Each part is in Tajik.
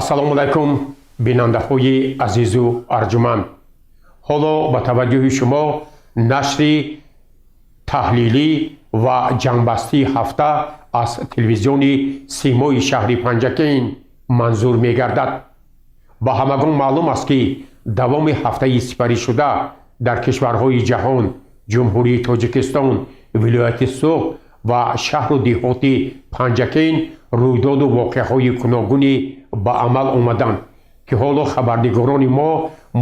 ассалому алайкум бинандаҳои азизу арҷуманд. ҳоло ба таваҷҷӯҳи шумо нашри таҳлилӣ ва ҷанбастии ҳафта аз телевизиони симои шаҳри Панҷакейн манзур мегардад. ба ҳамагон маълум аст, ки давоми ҳафтаи сипаришуда дар кишварҳои ҷаҳон ҷумҳурии Тоҷикистон, вилояти Суғд ва шаҳру деҳоти Панҷакейн рӯйдоду воқеаҳои гуногуне ба амал омаданд, ки ҳоло хабарнигорони мо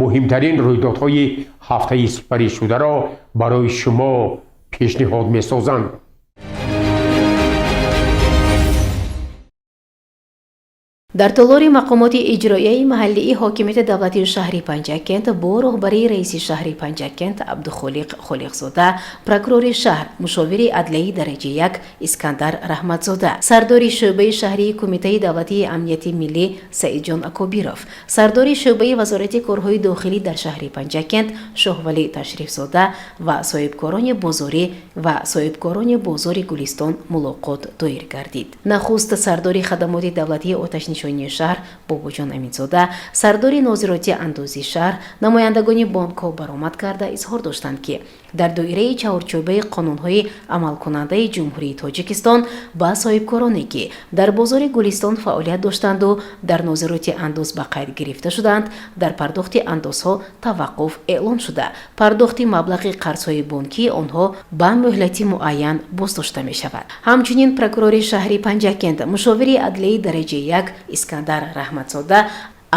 муҳимтарин рӯйдодҳои ҳафтаи сипаришударо барои шумо пешниҳод месозанд. дар толори мақомоти иҷроияи маҳаллии ҳокимияти давлатии шаҳри Панҷакент бо роҳбарии раиси шаҳри Панҷакент Абдухолиқ Холиқзода, прокурори шаҳр, мушовири адлияи дараҷаи 1 Искандар Раҳматзода, сардори шӯъбаи шаҳрии Кумитаи давлатии амнияти миллӣ Саидҷон Акобиров, сардори шӯъбаи вазорати корҳои дохилӣ дар шаҳри Панҷакент Шоҳвалӣ Ташрифзода ва соҳибкорони бозори Гулистон мулоқот доир гардид. Нахуст сардори хадамоти давлатии оташнишонии шаҳр Бобоҷон Аминзода, сардори нозироти андозии шаҳр, намояндагони бонкҳо баромад карда изҳор доштанд, ки дар доираи чаҳорчӯбаи қонунҳои амалкунандаи ҷумҳурии Тоҷикистон ба соҳибкороне, ки дар бозори Гулистон фаъолият доштанду дар нозироти андоз ба қайд гирифта шуданд, дар пардохти андозҳо таваққуф эълон шуда, пардохти маблағи қарзҳои бонкии онҳо ба муҳлати муайян боздошта мешавад. Ҳамчунин прокурори шаҳри Панҷакент, мушовири адлияи дараҷаи 1 Искандар Раҳматзода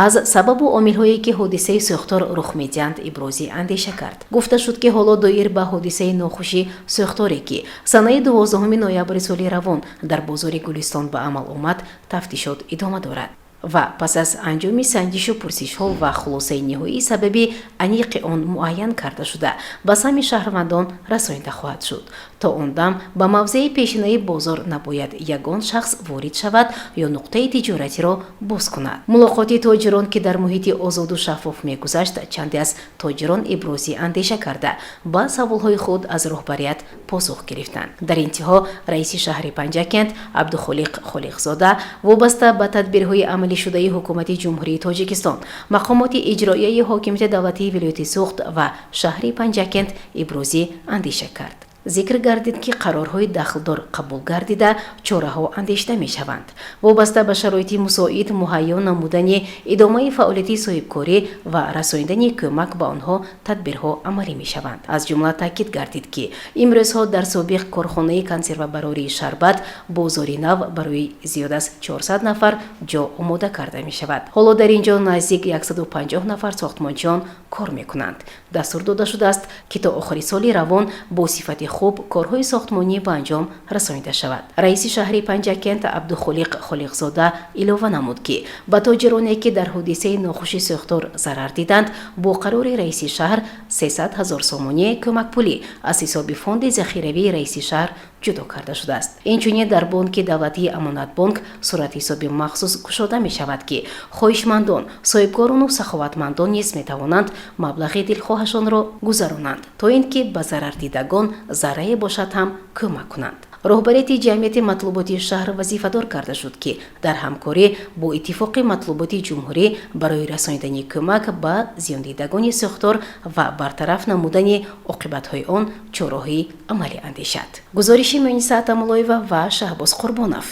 аз сабабу омилҳое ки ҳодисаи сӯхтор рух медиҳанд ибрози андеша кард. Гуфта шуд, ки ҳоло доир ба ҳодисаи нохуши сӯхторе, ки санаи 12 ноябри соли равон дар бозори Гулистон ба амал омад, тафтишот идома дорад ва пас аз анҷоми санҷишу пурсишҳо ва хулосаи ниҳоии сабаби аниқи он муайян карда шуда ба сами шаҳрвандон расонида хоҳад шуд. То он дам ба мавзеи пешинаи бозор набояд ягон шахс ворид шавад ё нуқтаи тиҷоратиро боз кунад. мулоқоти тоҷирон, ки дар муҳити озоду шаффоф мегузашт, чанде аз тоҷирон ибрози андеша карда ба саволҳои худ аз роҳбарият посух гирифтанд. дар интиҳо раиси шаҳри Панҷакент Абдухолиқ Холиқзода вобаста ба тадбирҳои амалишудаи ҳукумати ҷумҳурии Тоҷикистон, мақомоти иҷроияи ҳокимияти давлатии вилояти Суғд ва шаҳри Панҷакент ибрози андеша кард. зикр гардид, ки қарорҳои дахлдор қабул гардида чораҳо андешта мешаванд. вобаста ба шароити мусоид муҳайё намудани идомаи фаъолияти соҳибкорӣ ва расонидани кӯмак ба онҳо тадбирҳо амалӣ мешаванд. аз ҷумла таъкид гардид, ки имрӯзҳо дар собиқ корхонаи консервабарории Шарбат бозори нав барои зиёд аз 400 нафар ҷо омода карда мешавад. ҳоло дар ин ҷо наздик 150 нафар сохтмончиён кор мекунанд. дастур дода шудааст, ки то охири соли равон бо сифати хуб корҳои сохтмонӣ ба анҷом расонида шавад. раиси шаҳри Панҷакент Абдухолиқ Холиқзода илова намуд, ки ба тоҷироне, ки дар ҳодисаи нохуши сӯхтор зарар диданд, бо қарори раиси шаҳр 300 000 сомоние кӯмакпулӣ аз ҳисоби фонди захиравии раиси шаҳр ҷудо карда шудааст. инчунин дар бонки давлатии Амонатбонк суратҳисоби махсус кушода мешавад, ки хоҳишмандон, соҳибкорону саховатмандон низ метавонанд маблағи дилхоҳашонро гузаронанд, то ин ки ба зарардидагон заррае бошад ҳам кӯмак кунанд. роҳбарияти ҷамъияти матлуботи шаҳр вазифадор карда шуд, ки дар ҳамкорӣ бо иттифоқи матлуботи ҷумҳурӣ барои расонидани кӯмак ба зиёндидагони сӯхтор ва бартараф намудани оқибатҳои он чораҳои амалӣ андешад. гузориши Муниса Атамуллоева ва Шаҳбоз Қурбонов.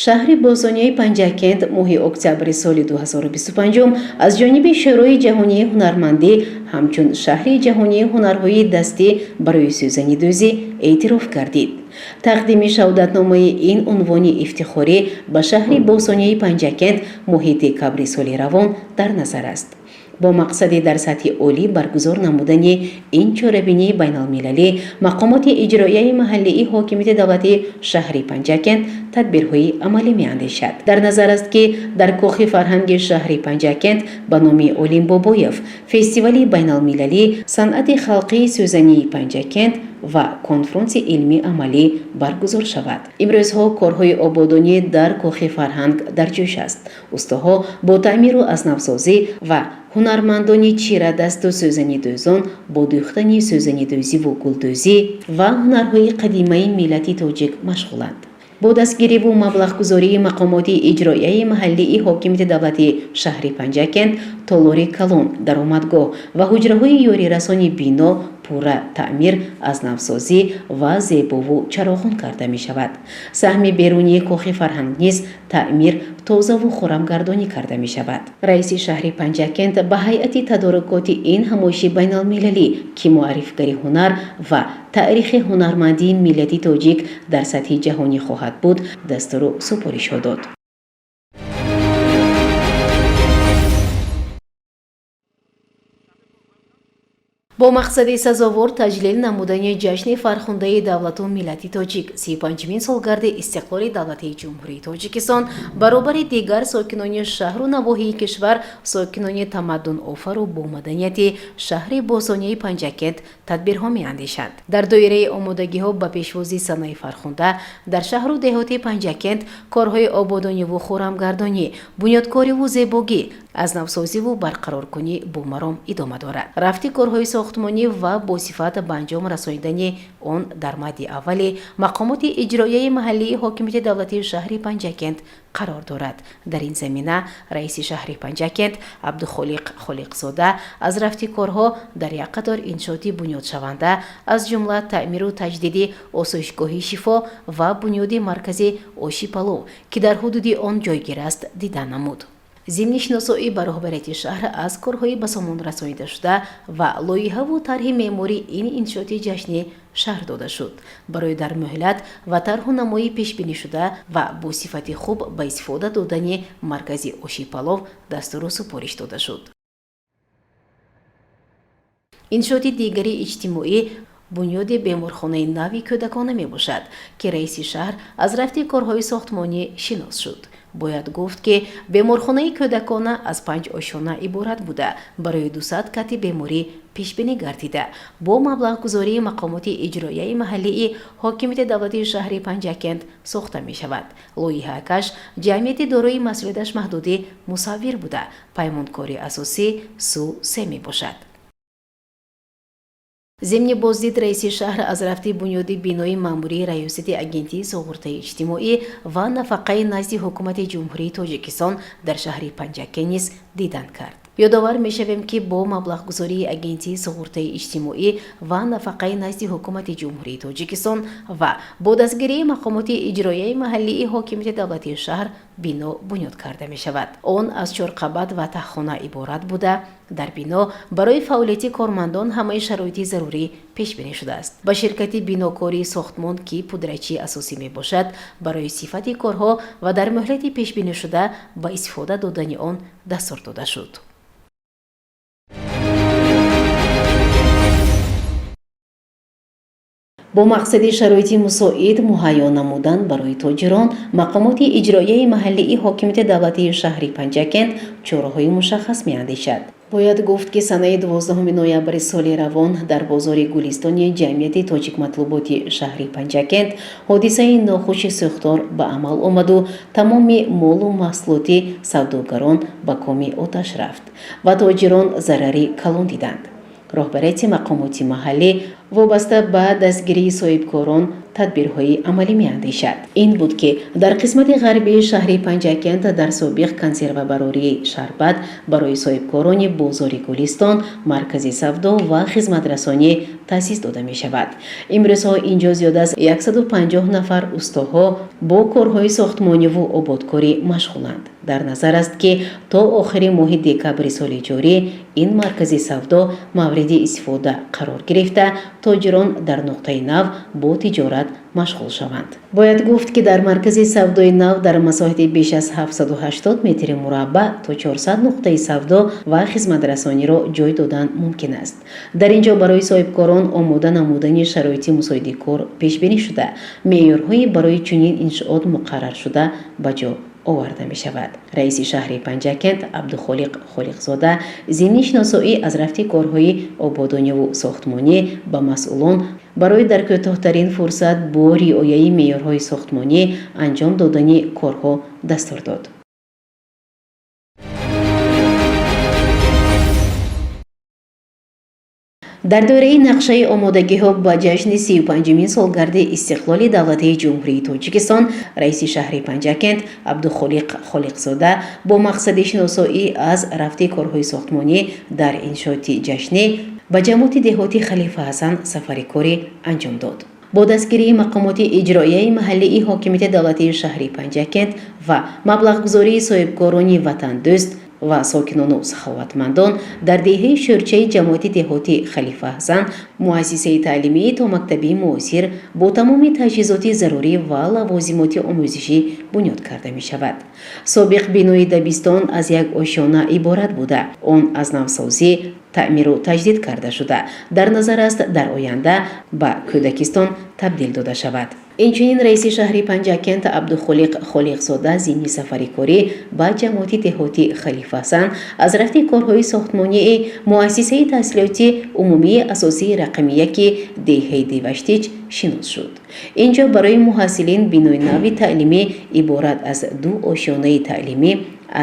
шаҳри Бозонияи Панҷакент моҳи октябри соли 2025 аз ҷониби Шӯрои ҷаҳонии ҳунармандӣ ҳамчун шаҳри ҷаҳонии ҳунарҳои дастӣ барои сӯзанидӯзӣ эътироф гардид. тақдими шаҳодатномаи ин унвони ифтихорӣ ба шаҳри Бозонияи Панҷакент моҳи декабри соли равон дар назар аст. бо мақсади дар сатҳи олӣ баргузор намудани ин чорабинии байналмилалӣ, мақомоти иҷроияи маҳаллии ҳокимияти давлатии шаҳри Панҷакент тадбирҳои амалӣ меандешад. дар назар аст, ки дар кӯхи фарҳанги шаҳри Панҷакент ба номи Олим Бобоев фестивали байналмилалӣ санъати халқии сӯзании Панҷакент ва конфронси илми амалӣ баргузор шавад. имрӯзҳо корҳои ободонӣ дар кӯхи фарҳанг дар ҷӯш аст. устоҳо бо таъмиру азнавсозӣ ва ҳунармандони чирадасту сӯзанидӯзон бо дӯхтани сӯзанидӯзиву гулдӯзӣ ва ҳунарҳои қадимаи миллати тоҷик машғуланд. бо дастгириву маблағгузории мақомоти иҷроияи маҳаллии ҳокимияти давлати шаҳри Панҷакент, толори калон, даромадгоҳ ва ҳуҷраҳои ёрирасони бино пурра таъмир, азнавсозӣ ва зебову чароғон карда мешавад. саҳми берунии кӯхи фарҳанг низ таъмир, тозаву хӯрамгардонӣ карда мешавад. раиси шаҳри Панҷакент ба ҳайати тадорукоти ин ҳамоиши байналмилалӣ ки муаррифгари ҳунар ва таърихи ҳунармандии миллати тоҷик дар сатҳи ҷаҳонӣ хоҳад буд, дастуру супоришҳо дод. бо мақсади сазовор таҷлил намудани ҷашни фархундаи давлату миллати тоҷик 35-мин солгарди истиқлоли давлати ҷумҳурии Тоҷикистон баробари дигар сокинони шаҳру навоҳии кишвар, сокинони тамаддунофару бомаданияти шаҳри босонияи Панҷакент тадбирҳо меандешанд. дар доираи омодагиҳо ба пешвози санаи фархунда дар шаҳру деҳоти Панҷакент корҳои ободониву хӯрамгардонӣ, бунёдкориву зебогӣ, азнавсозиву барқароркунӣ бомаром идома дорад. рафти корҳои сохтмонӣ ва босифат ба анҷом расонидани он дар мадди аввали мақомоти иҷроияи маҳаллии ҳокимияти давлати шаҳри Панҷакент қарор дорад. дар ин замина раиси шаҳри Панҷакент Абдухолиқ Холиқзода аз рафти корҳо дар як қатор иншооти бунёдшаванда, аз ҷумла таъмиру таҷдиди осоишгоҳи шифо ва бунёди маркази оши палов, ки дар ҳудуди он ҷойгир аст, дида намуд. зимни шиносоӣ ба роҳбарияти шаҳр аз корҳои ба сомон расонидашуда ва лоиҳаву тарҳи меъмории ин иншооти ҷашнӣ шаҳр дода шуд. барои дар муҳлат ва тарҳу намои пешбинишуда ва бо сифати хуб ба истифода додани маркази оши палов дастуру супориш дода шуд. иншооти дигари иҷтимоӣ бунёди беморхонаи нави кӯдакона мебошад, ки раиси шаҳр аз рафти корҳои сохтмонӣ шинос шуд. бояд гуфт, ки беморхонаи кӯдакона аз 5 ошона иборат буда барои 200 кати беморӣ пешбинӣ гардида, бо маблағгузории мақомоти иҷроияи маҳаллии ҳокимияти давлати шаҳри Панҷакент сохта мешавад. лоиҳаакаш ҷамъияти дорои масъулияташ маҳдудӣ мусаввир буда, паймонкори асосӣ су 3 мебошад. зимни боздид раиси шаҳр аз рафти бунёди бинои маъмурии раёсати агентии суғуртаи иҷтимоӣ ва нафақаи назди ҳукумати ҷумҳурии Тоҷикистон дар шаҳри Панҷакент низ дидан кард. ёдовар мешавем, ки бо маблағгузории агентии суғуртаи иҷтимоӣ ва нафақаи назди ҳукумати ҷумҳурии Тоҷикистон ва бо дастгирии мақомоти иҷроияи маҳаллии ҳокимияти давлати шаҳр бино бунёд карда мешавад. он аз 4 қабат ва таххона иборат буда, дар бино барои фаъолияти кормандон ҳамаи шароити зарурӣ пешбинӣ шудааст. ба ширкати бинокории сохтмон, ки пудрачии асосӣ мебошад, барои сифати корҳо ва дар муҳлати пешбинишуда ба истифода додани он дастур дода шуд. бо мақсади шароити мусоид муҳайё намудан барои тоҷирон, мақомоти иҷроияи маҳаллии ҳокимияти давлати шаҳри Панҷакент чораҳои мушаххас меандешад. бояд гуфт, ки санаи 12 ноябри соли равон дар бозори Гулистони ҷамъияти тоҷикматлуботи шаҳри Панҷакент ҳодисаи нохуши сӯхтор ба амал омаду тамоми молу маҳсулоти савдогарон ба коми оташ рафт ва тоҷирон зарари калон диданд. роҳбарияти мақомоти маҳаллӣ вобаста ба дастгирии соҳибкорон тадбирҳои амалӣ меандешад. ин буд, ки дар қисмати ғарбии шаҳри Панҷакент дар собиқ консервабарории Шарбат барои соҳибкорони бозори Гулистон маркази савдо ва хизматрасонӣ таъсис дода мешавад. имрӯзҳо инҷо зиёда аз 150 нафар устоҳо бо корҳои сохтмониву ободкорӣ машғуланд. дар назар аст, ки то охири моҳи декабри соли ҷорӣ ин маркази савдо мавриди истифода қарор гирифта, тоҷирон дар нуқтаи нав бо тиҷорат машғул шаванд. бояд гуфт, ки дар маркази савдои нав дар масоҳати беш аз 780 метри мураббаъ то 400 нуқтаи савдо ва хизматрасониро ҷой додан мумкин аст. дар ин ҷо барои соҳибкорон омода намудани шароити мусоиди кор пешбинӣ шуда, меъёрҳои барои чунин иншоот муқаррар шуда ба ҷо оварда мешавад. раиси шаҳри Панҷакент Абдухолиқ Холиқзода зимни шиносоӣ аз рафти корҳои ободониву сохтмонӣ ба масъулон барои дар кӯтоҳтарин фурсат бо риояи меъёрҳои сохтмонӣ анҷом додани корҳо дастур дод. дар доираи нақшаи омодагиҳо ба ҷашни 35-мин солгарди истиқлоли давлатии ҷумҳурии Тоҷикистон раиси шаҳри Панҷакент Абдухолиқ Холиқзода бо мақсади шиносоӣ аз рафти корҳои сохтмонӣ дар иншооти ҷашнӣ ба ҷамоати деҳоти Халифа Ҳасан сафари корӣ анҷом дод. бо дастгирии мақомоти иҷроияи маҳаллии ҳокимияти давлатии шаҳри Панҷакент ва маблағгузории соҳибкорони ватандӯст ва сокинону саховатмандон дар деҳаи шӯрчаи ҷамоати деҳоти Халифа Ҳасан муассисаи таълимии то мактаби муосир бо тамоми таҷҳизоти зарурӣ ва лавозимоти омӯзишӣ бунёд карда мешавад. собиқ бинои дабистон аз як ошёна иборат буда, он аз навсозӣ таъмиру таҷдид карда шуда дар назар аст дар оянда ба кӯдакистон табдил дода шавад. инчунин раиси шаҳри Панҷакент Абдухолиқ Холиқзода зимни сафари корӣ ба ҷамоати деҳоти Халифа Ҳасан аз рафти корҳои сохтмонии муассисаи таҳсилоти умумии асосии рақами 1 деҳаи Деваштич шинос шуд. инҷо барои муҳассилин бинои нави таълимӣ иборат аз 2 ошёнаи таълимӣ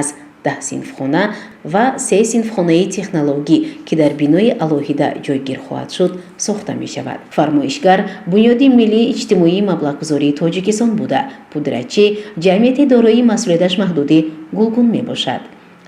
аз 10 синфхона ва 3 синфхонаи технологӣ ки дар бинои алоҳида ҷойгир хоҳад шуд сохта мешавад. фармоишгар бунёди миллии иҷтимоии маблағгузории Тоҷикистон буда, пудратчӣ ҷамъияти дорои масъулияташ маҳдуди гулгун мебошад.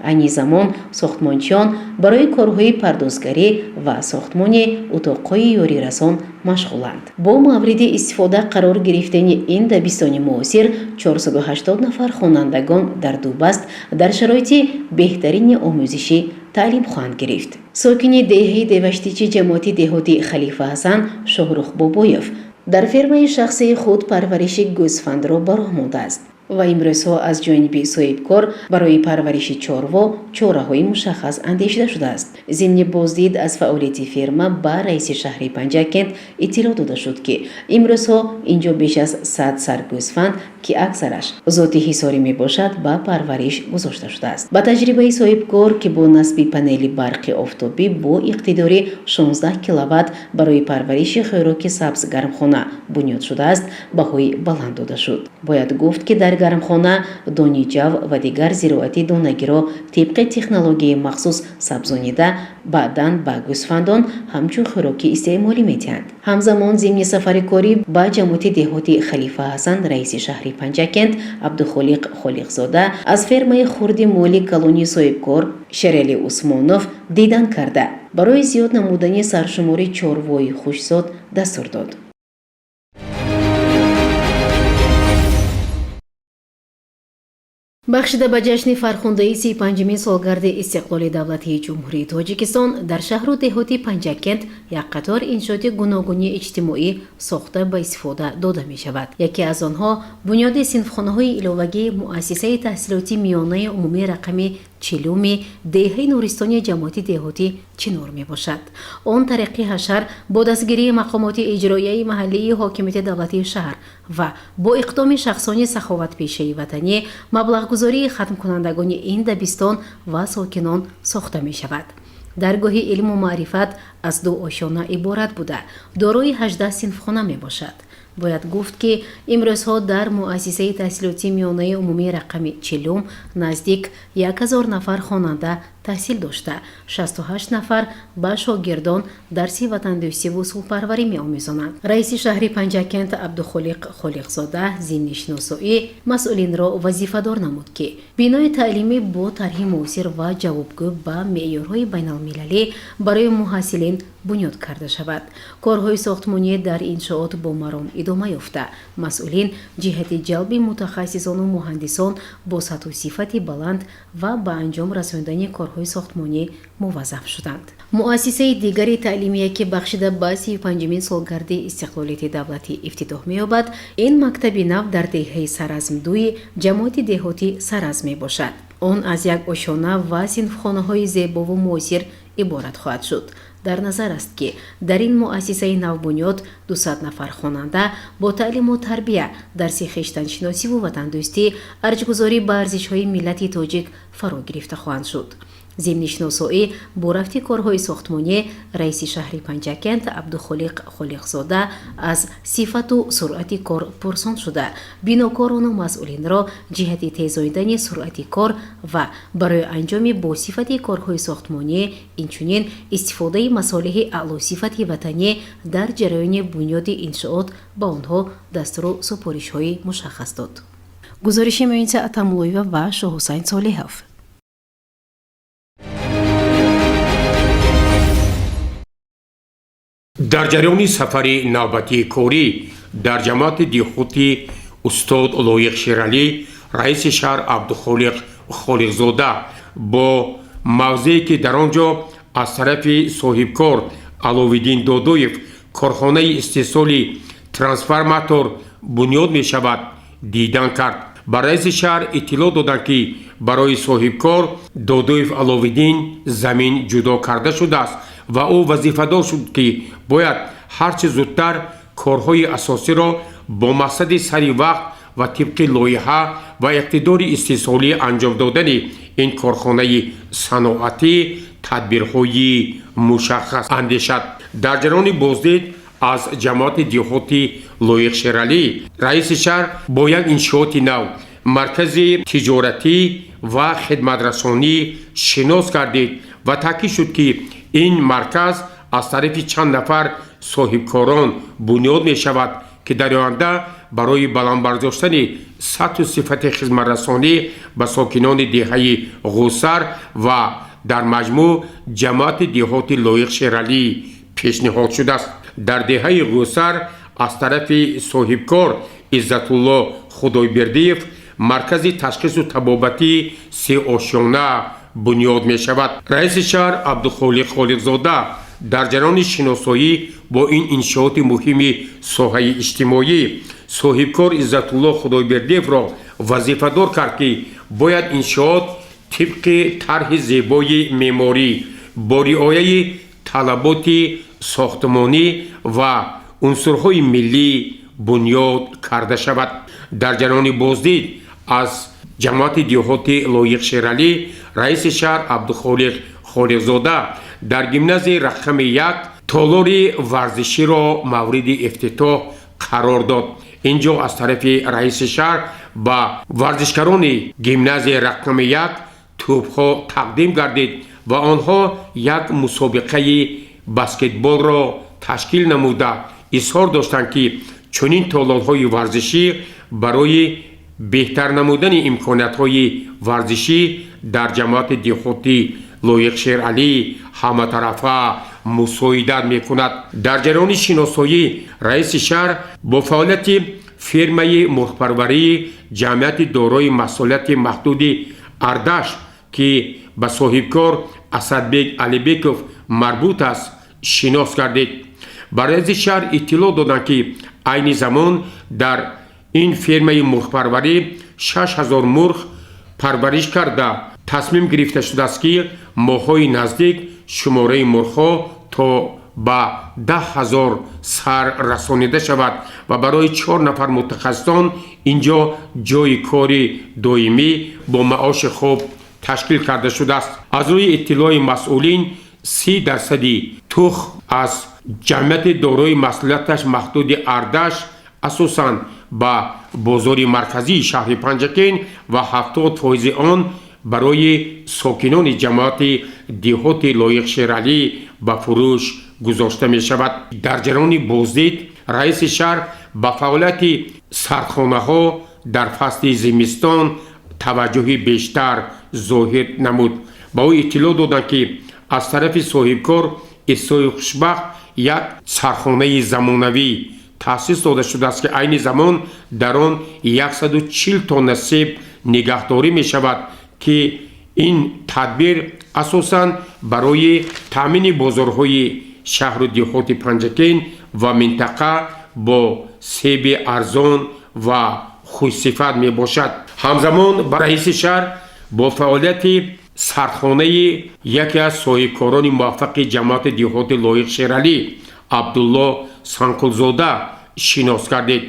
айни замон сохтмончиён барои корҳои пардозгарӣ ва сохтмони утоқҳои ёрирасон машғуланд. бо мавриди истифода қарор гирифтани ин дабистони муосир 480 нафар хонандагон дар дубаст дар шароити беҳтарини омӯзишӣ таълим хоҳанд гирифт. сокини деҳаи Деваштичи ҷамоати деҳоти Халифа Ҳасан Шоҳрух Бобоев дар фермаи шахсии худ парвариши гӯсфандро бароҳ мондааст ва имрӯзҳо аз ҷониби соҳибкор барои парвариши чорво чораҳои мушаххас андешида шудааст. зимни боздид аз фаъолияти ферма ба раиси шаҳри Панҷакент иттилоъ дода шуд ки имрӯзҳо инҷо беш аз 100 сар гӯсфанд ки аксараш зоти ҳисорӣ мебошад ба парвариш гузошта шудааст. ба таҷрибаи соҳибкор ки бо насби панели барқи офтобӣ бо иқтидори 16 киловатт барои парвариши хӯроки сабз гармхона бунёд шудааст, баҳои баланд дода шуд. бояд гуфт ки дар гармхона дони ҷав ва дигар зироати донагиро тибқи технологияи махсус сабзонида баъдан ба гӯсфандон ҳамчун хӯроки истеъмолӣ метиҳанд. ҳамзамон зимни сафари корӣ ба ҷамоати деҳоти Халифа Ҳасан раиси шаҳри Панҷакент Абдухолиқ Холиқзода аз фермаи хурди моли калони соҳибкор Шерали Усмонов дидан карда барои зиёд намудани саршумори чорвои хушзод дастур дод. бахшида ба ҷашни фархундаи 35-мин солгарди истиқлоли давлатии ҷумҳурии Тоҷикистон дар шаҳру деҳоти Панҷакент як қатор иншооти гуногуни иҷтимоӣ сохта ба истифода дода мешавад. яке аз онҳо бунёди синфхонаҳои иловагии муассисаи таҳсилоти миёнаи умумии рақами 40-уми деҳаи нуристони ҷамоати деҳотӣ Чинор мебошад. он тариқи ҳашар бо дастгирии мақомоти иҷроияи маҳаллии ҳокимияти давлатии шаҳр ва бо иқдоми шахсони саховатпешаи ватанӣ маблағгузории хатмкунандагони ин дабистон ва сокинон сохта мешавад. даргоҳи илму маърифат аз 2 ошёна иборат буда, дорои 18 синфхона мебошад. бояд гуфт ки имрӯзҳо дар муассисаи таҳсилоти миёнаи умумии рақами 40 наздик 1000 нафар хонанда таҳсил дошта, 68 нафар ба шогирдон дарси ватандӯстиву сулҳпарварӣ меомӯзонанд. раиси шаҳри Панҷакент Абдухолиқ Холиқзода зимни шиносоӣ масъулинро вазифадор намуд ки бинои таълимӣ бо тарҳи муосир ва ҷавобгӯ ба меъёрҳои байналмилалӣ барои муҳассилин бунёд карда шавад. корҳои сохтмонӣ дар иншоот бо маром идома ёфта, масъулин ҷиҳати ҷалби мутахассисону муҳандисон бо сатҳу сифати баланд ва ба анҷом расонидани корҳои сохтмонӣ муваззаф шуданд. муассисаи дигари таълимие ки бахшида ба 35-мин солгарди истиқлолияти давлатӣ ифтитоҳ меёбад, ин мактаби нав дар деҳаи Саразм-2 ҷамоати деҳотӣ Сараз мебошад. он аз як ошона ва синфхонаҳои зебову муосир иборат хоҳад шуд. дар назар аст ки дар ин муассисаи навбунёд 200 нафар хонанда бо таълиму тарбия, дарси хештаншиносиву ватандӯстӣ арҷгузорӣ ба арзишҳои миллати тоҷик фаро гирифта хоҳанд шуд. зимни шиносоӣ бо рафти корҳои сохтмонӣ раиси шаҳри Панҷакент Абдухолиқ Холиқзода аз сифату суръати кор пурсон шуда, бинокорону масъулинро ҷиҳати тезоидани суръати кор ва барои анҷоми босифати корҳои сохтмонӣ, инчунин истифодаи масолиҳи аълосифати ватанӣ дар ҷараёни бунёди иншоот ба онҳо дастуру супоришҳои мушаххас дод. гузориши Муъиниса Атамуллоева ва Шоҳусайн Солиҳов. дар ҷараёни сафари навбатии корӣ дар ҷамоати диҳоти устод Лоиқ Шералӣ, раиси шаҳр Абдухолиқ Холиқзода бо мавзее ки дар он ҷо аз тарафи соҳибкор Аловиддин Додоев корхонаи истеҳсоли трансформатор бунёд мешавад, дидан кард. ба раиси шаҳр иттилоъ доданд ки барои соҳибкор Додоев Аловиддин замин ҷудо карда шудааст ва ӯ вазифадор шуд ки бояд ҳарчи зудтар корҳои асосиро бо мақсади сари вақт ва тибқи лоиҳа ва иқтидори истеҳсолӣ анҷом додани ин корхонаи саноатӣ тадбирҳои мушаххас андешад. дар ҷараёни боздид аз ҷамоати диҳоти Лоиқ Шералӣ, раиси шаҳр бо як иншооти нав маркази тиҷоратӣ ва хидматрасонӣ шинос гардид ва таъкид шуд ки ин марказ аз тарафи чанд нафар соҳибкорон бунёд мешавад ки дар оянда барои баландбардоштани сатҳу сифати хизматрасонӣ ба сокинони деҳаи Ғӯсар ва дар маҷмӯъ ҷамоати диҳоти Лоиқ Шералӣ пешниҳод шудааст. дар деҳаи Ғӯсар аз тарафи соҳибкор Иззатулло Худойбердиев маркази ташхису табобатӣ сеошёна бунёд мешавад. раиси шаҳр Абдухолиқ Холиқзода дар ҷараёни шиносоӣ бо ин иншооти муҳими соҳаи иҷтимоӣ соҳибкор Иззатулло Худойбердиевро вазифадор кард ки бояд иншоот тибқи тарҳи зебои меъморӣ бо риояи талаботи сохтмонӣ ва унсурҳои миллӣ бунёд карда шавад. дар ҷараёни боздид аз ҷамоати диҳоти Лоиқ Шералӣ, раиси шаҳр Абдухолиқ Холиқзода дар гимназияи рақами 1 толори варзиширо мавриди ифтитоҳ қарор дод. ин ҷо аз тарафи раиси шаҳр ба варзишгарони гимназияи рақами 1 тӯбҳо тақдим гардид ва онҳо як мусобиқаи баскетболро ташкил намуда изҳор доштанд ки чунин толорҳои варзишӣ барои беҳтар намудани имкониятҳои варзишӣ дар ҷамоати диҳоти Лоиқ Шералӣ ҳаматарафа мусоидат мекунад. дар ҷараёни шиносоӣ раиси шаҳр бо фаъолияти фирмаи мурғпарварии ҷамъияти дорои масъулияти маҳдуди Ардаш ки ба соҳибкор Асадбек Алибеков марбут аст шинос гардид. ба раиси шаҳр иттилоъ доданд ки айни замон дар ин фирмаи мурғпарварӣ 6000 мурғ парвариш карда тасмим гирифта шудааст ки моҳҳои наздик шумораи мурғҳо то ба 10,000 сар расонида шавад ва барои 4 нафар мутахассисон ин ҷо ҷойи кори доимӣ бо маоши хуб ташкил карда шудааст. аз рӯи иттилои масъулин 30% тухм аз ҷамъияти дорои масъулияташ маҳдуди Ардаш асосан ба бозори марказии шаҳри Панҷакент ва 70% он барои сокинони ҷамоати диҳоти Лоиқ Шералӣ ба фурӯш гузошта мешавад. дар ҷараёни боздид раиси шаҳр ба фаъолияти сардхонаҳо дар фасли зимистон таваҷҷӯҳи бештар зоҳир намуд. ба ӯ иттилоъ доданд ки аз тарафи соҳибкор Исои Хушбахт як сархонаи замонавӣ таъсис дода шудааст ки айни замон дар он 140 тонна себ нигаҳдорӣ мешавад ки ин тадбир асосан барои таъмини бозорҳои шаҳру диҳоти Панҷакент ва минтақа бо себи арзон ва хушсифат мебошад. ҳамзамон ба раиси шаҳр бо фаъолияти сардхонаи яке аз соҳибкорони муваффақи ҷамоати диҳоти лоиқ шералӣ абдулло санқулзода шинос гардид.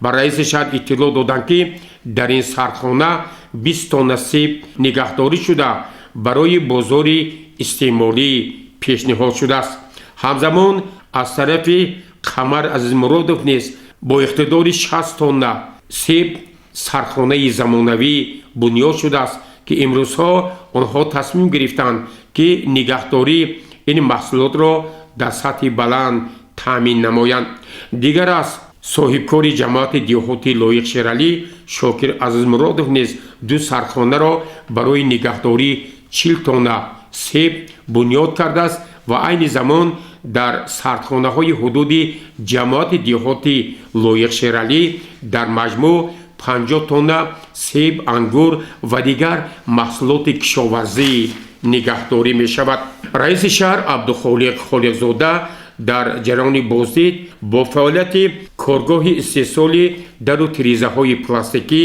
ба раиси шаҳр иттилоъ доданд ки дар ин сардхона 20 тонна себ нигаҳдорӣ шуда барои бозори истеъмолӣ пешниҳод шудааст. ҳамзамон аз тарафи қамар азизмуродов низ бо иқтидори 60 тонна себ сардхонаи замонавӣ бунёд шудааст ки имрӯзҳо онҳо тасмим гирифтанд ки нигаҳдории ин маҳсулотро дар сатҳи баланд таъмин намоянд. дигар аз соҳибкори ҷамоати диҳоти лоиқ шералӣ шокир азизмуродов низ 2 сардхонаро барои нигаҳдории 40 тонна себ бунёд кардааст ва айни замон дар сардхонаҳои ҳудуди ҷамоати диҳоти лоиқ шералӣ дар маҷмӯъ 50 тонна себ, ангур ва дигар маҳсулоти кишоварзӣ нигаҳдорӣ мешавад. раиси шаҳр абдухолиқ холиқзода дар ҷараёни боздид бо фаъолияти коргоҳи истеҳсоли дару тирезаҳои пластикӣ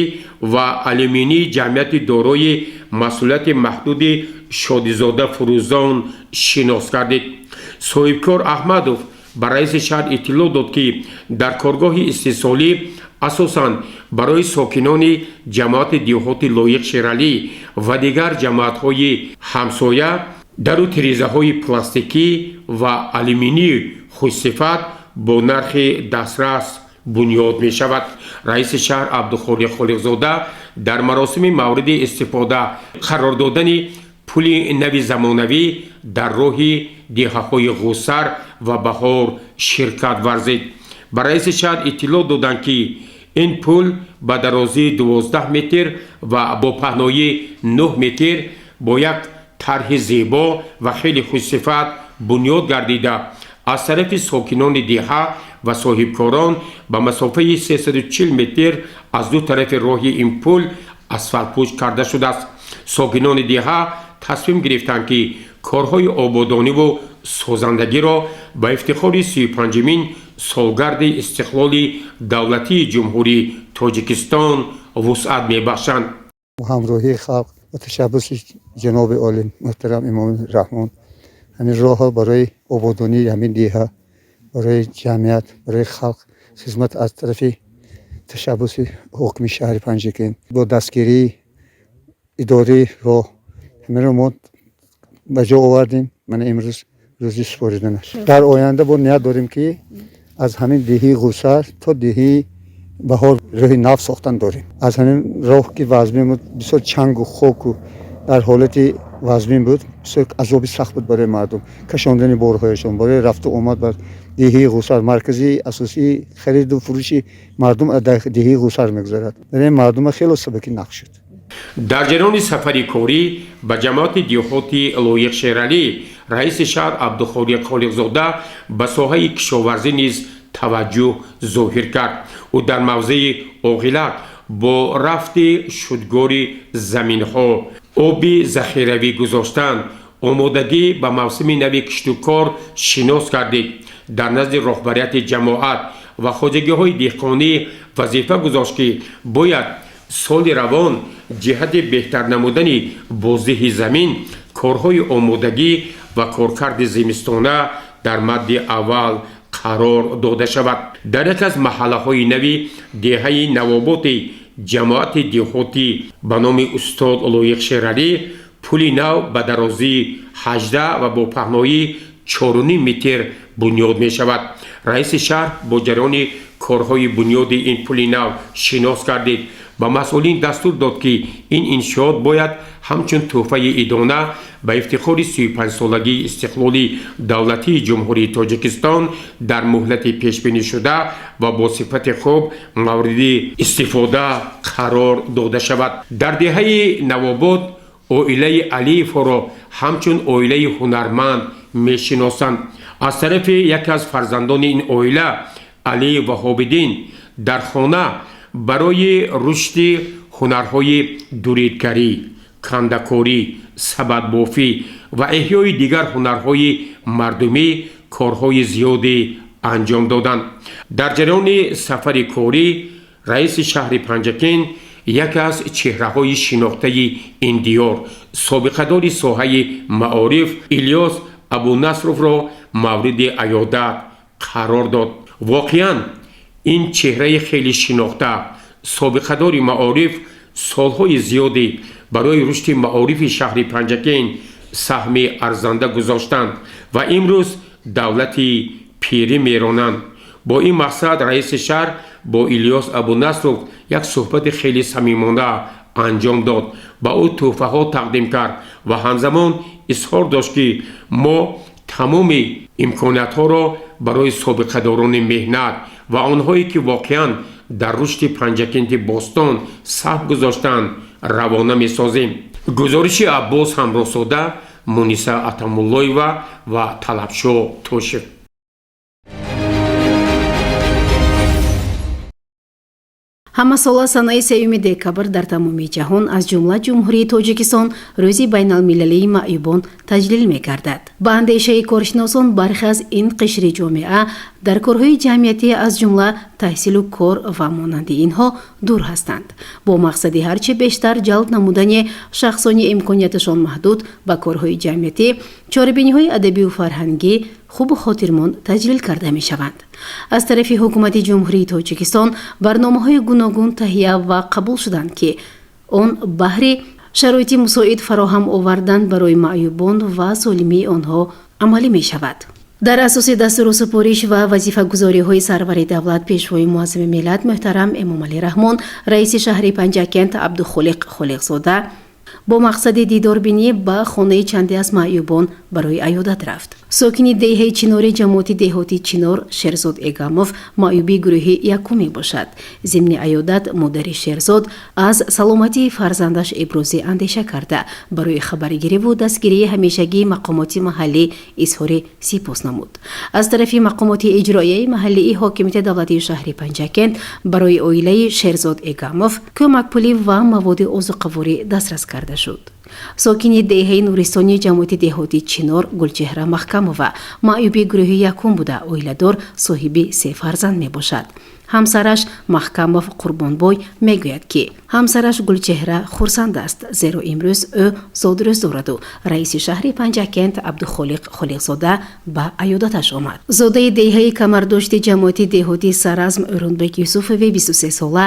ва алюминии ҷамъияти дорои масъулияти маҳдуди шодизода фурӯзон шинос гардид. соҳибкор аҳмадов ба раиси шаҳр иттилоъ дод ки дар коргоҳи истеҳсолӣ асосан барои сокинони ҷамоати диҳоти лоиқ шералӣ ва дигар ҷамоатҳои ҳамсоя дару тирезаҳои пластикӣ ва алюминии хушсифат бо нархи дастрас бунёд мешавад. раиси шаҳр абдухолиқ холиқзода дар маросими мавриди истифода қарор додани пули нави замонавӣ дар роҳи деҳаҳои ғӯсар ва баҳор ширкат варзид. ба раиси шаҳр иттилоъ доданд ки ин пул ба дарозии 12 метр ва бо паҳнои 9 метр бо як тарҳи зебо ва хеле хушсифат бунёд гардида аз тарафи сокинони деҳа ва соҳибкорон ба масофаи 340 метр аз ду тарафи роҳи ин пул асфалтпӯш карда шудааст. сокинони деҳа тасмим гирифтанд ки корҳои ободониву созандагиро ба ифтихори 35-мин солгарди истиқлоли давлатии ҷумҳурии тоҷикистон вусъат мебахшанд. ҳамроҳии халқ ва ташаббуси ҷаноби оли муҳтарам имоми раҳмон ҳамин роҳҳо барои ободонии ҳамин деҳа барои ҷамъият барои халқ хизмат аз тарафи ташаббуси ҳокими шаҳри панҷакен бо дастгирии идораи роҳ ҳаминро мо ба ҷо овардем. мана имрӯз рӯзи супориданаш. дар оянда бо ният дорем ки аз ҳамин деҳаи ғӯсар то деҳаи баҳор роҳи нав сохтан дорем. аз ҳамин роҳ ки вазмин буд бисёр чангу хоку дар ҳолати вазмин буд, бисёр азоби сахт буд барои мардум кашондани борҳояшон барои рафту омад бар деҳаи ғӯсар. маркази асосии хариду фурӯши мардум дар деҳаи ғӯсар мегузарад. дар ин мардума хело сабаки нақш шуд. дар ҷараёни сафари корӣ ба ҷамоати диҳоти лоиқ шералӣ раиси шаҳр абдухолиқ холиқзода ба соҳаи кишоварзӣ низ таваҷҷӯҳ зоҳир кард. ӯ дар мавзеи оғилат бо рафти шудгори заминҳо, оби захиравӣ гузоштан, омодагӣ ба мавсими нави киштукор шинос гардид. дар назди роҳбарияти ҷамоат ва хоҷагиҳои деҳқонӣ вазифа гузошт ки бояд соли равон ҷиҳати беҳтар намудани боздиҳи замин корҳои омодагӣ ва коркарди зимистона дар мадди аввал қарор дода шавад. дар яке аз маҳаллаҳои нави деҳаи навоботи ҷамоати диҳотӣ ба номи устод лоиқ шералӣ пули нав ба дарозии 18 ва бо паҳнои 4.5 метр бунёд мешавад. раиси шаҳр бо ҷараёни корҳои бунёди ин пули нав шинос гардид. ба масъулин дастур дод ки ин иншоот бояд ҳамчун тӯҳфаи идона ба ифтихори 35-солагии истиқлоли давлатии ҷумҳурии тоҷикистон дар муҳлати пешбинишуда ва бо сифати хуб мавриди истифода қарор дода шавад. дар деҳаи навобот оилаи алиевҳоро ҳамчун оилаи ҳунарманд мешиносанд. аз тарафи яке аз фарзандони ин оила алиев ваҳобиддин дар хона барои рушди ҳунарҳои дуридгарӣ, кандакорӣ, сабадбофӣ ва эҳёи дигар ҳунарҳои мардумӣ корҳои зиёде анҷом доданд. дар ҷараёни сафари корӣ раиси шаҳри панҷакен یکی از چهره‌های شناخته این دیار سابقه‌دار ساحه معارف الیاس ابونصرов را مورد عیادت قرار داد. واقعاً این چهره خیلی شناخته سابقه‌دار معارف سالهای زیادی برای رشد معارف شهر پنجکین سهم ارزنده گذاشتند و امروز دولت پیری میرانند. با این مقصد رئیس شهر با الیاس ابونصرов یک صحبت خیلی صمیمانه انجام داد، با او تحفه ها تقدیم کرد و همزمان اظهار داشت که ما تمام امکانات ها را برای سابقه داران مهنت و آنهایی که واقعا در رشد پنجکین باستان سهم گذاشتند روانه می سازیم. گزارش عباس همراه‌ساده، مونیسا اتم‌اللهی‌وا و طلبشو توشیف. ҳамасола санаи 3 декабр дар тамоми ҷаҳон аз ҷумла ҷумҳурии тоҷикистон рӯзи байналмилалии маъюбон таҷлил мегардад. ба андешаи коршиносон бархе аз ин қишри ҷомеа дар корҳои ҷамъиятӣ аз ҷумла таҳсилу кор ва монанди инҳо дур ҳастанд. бо мақсади ҳарчи бештар ҷалб намудани шахсони имконияташон маҳдуд ба корҳои ҷамъиятӣ чорабиниҳои адабию фарҳангӣ хубу хотирмон таҷлил карда мешаванд. аз тарафи ҳукумати ҷумҳурии тоҷикистон барномаҳои гуногун таҳия ва қабул шуданд ки он баҳри шароити мусоид фароҳам овардан барои маъюбон ва солимии онҳо амалӣ мешавад. дар асоси дастуру супориш ва вазифагузориҳои сарвари давлат пешвои муаззами миллат муҳтарам эмомалӣ раҳмон раиси шаҳри панҷакент абдухолиқ холиқзода бо мақсади дидорбинӣ ба хонаи чанде аз маъюбон барои аёдат рафт. сокини деҳаи чинори ҷамоати деҳоти Чинор Шерзод Эгамов маъюби гурӯҳи якум мебошад. зимни аёдат модари Шерзод аз саломатии фарзандаш ибрози андеша карда барои хабаргириву дастгирии ҳамешагии мақомоти маҳаллӣ изҳори сипос намуд. аз тарафи мақомоти иҷроияи маҳаллии ҳокимияти давлатии шаҳри Панҷакент барои оилаи Шерзод Эгамов кӯмакпулӣ ва маводи озуқаворӣ дастрас карда шуд. сокини деҳаи нуристони ҷамоати деҳоти Чинор Гулчеҳра Маҳкамова маъюби гурӯҳи якум буда оиладор соҳиби 3 фарзанд мебошад. ҳамсараш Маҳкамов Қурбонбой мегӯяд ки ҳамсараш Гулчеҳра хурсанд аст, зеро имрӯз ӯ зодрӯз дораду раиси шаҳри Панҷакент Абдухолиқ Холиқзода ба аёдаташ омад. зодаи деҳаи камардошти ҷамоати деҳоти Саразм Ӯрунбек Юсуфови 23 сола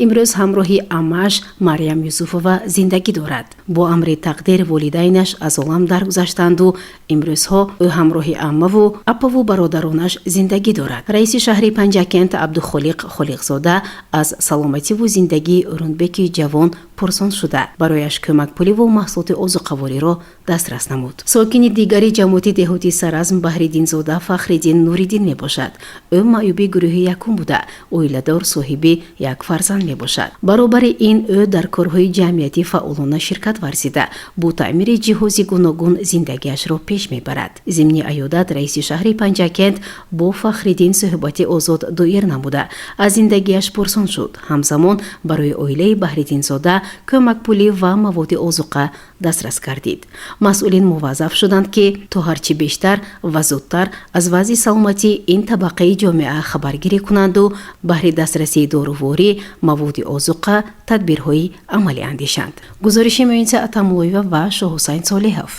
имрӯз ҳамроҳи амааш Марьям Юсуфова зиндагӣ дорад. бо амри тақдир волидайнаш аз олам даргузаштанду имрӯзҳо ӯ ҳамроҳи аммаву апаву бародаронаш зиндагӣ дорад. раиси шаҳри Панҷакент Абдухолиқ Холиқзода аз саломативу зиндагии Ӯрунбеки ҷавон пурсон шуда барояш кӯмакпуливу маҳсулоти озуқавориро дастрас намуд. сокини дигари ҷамоати деҳоти Саразм Баҳриддинзода Фахриддин Нуриддин мебошад. ӯ маъюби гурӯҳи якум буда оиладор соҳиби 1 фарзанд мебошад. баробари ин ӯ дар корҳои ҷамъиятӣ фаъолона ширкат варзида бо таъмири ҷиҳози гуногун зиндагиашро пеш мебарад. зимни аёдат раиси шаҳри Панҷакент бо Фахриддин суҳбати озод доир намуда аз зиндагиаш пурсон шуд. ҳамзамон барои оилаи Баҳриддинзода кӯмакпулӣ ва маводи озуқа дастрас гардид. масъулин муваззаф шуданд ки то ҳарчи бештар ва зудтар аз вазъи саломатии ин табақаи ҷомеа хабаргирӣ кунанду баҳри дастрасии доруворӣ, маводи озуқа, тадбирҳои амалӣ андешанд. гузориши Муниса Атамуллоева ва Шоҳусайн Солеҳов.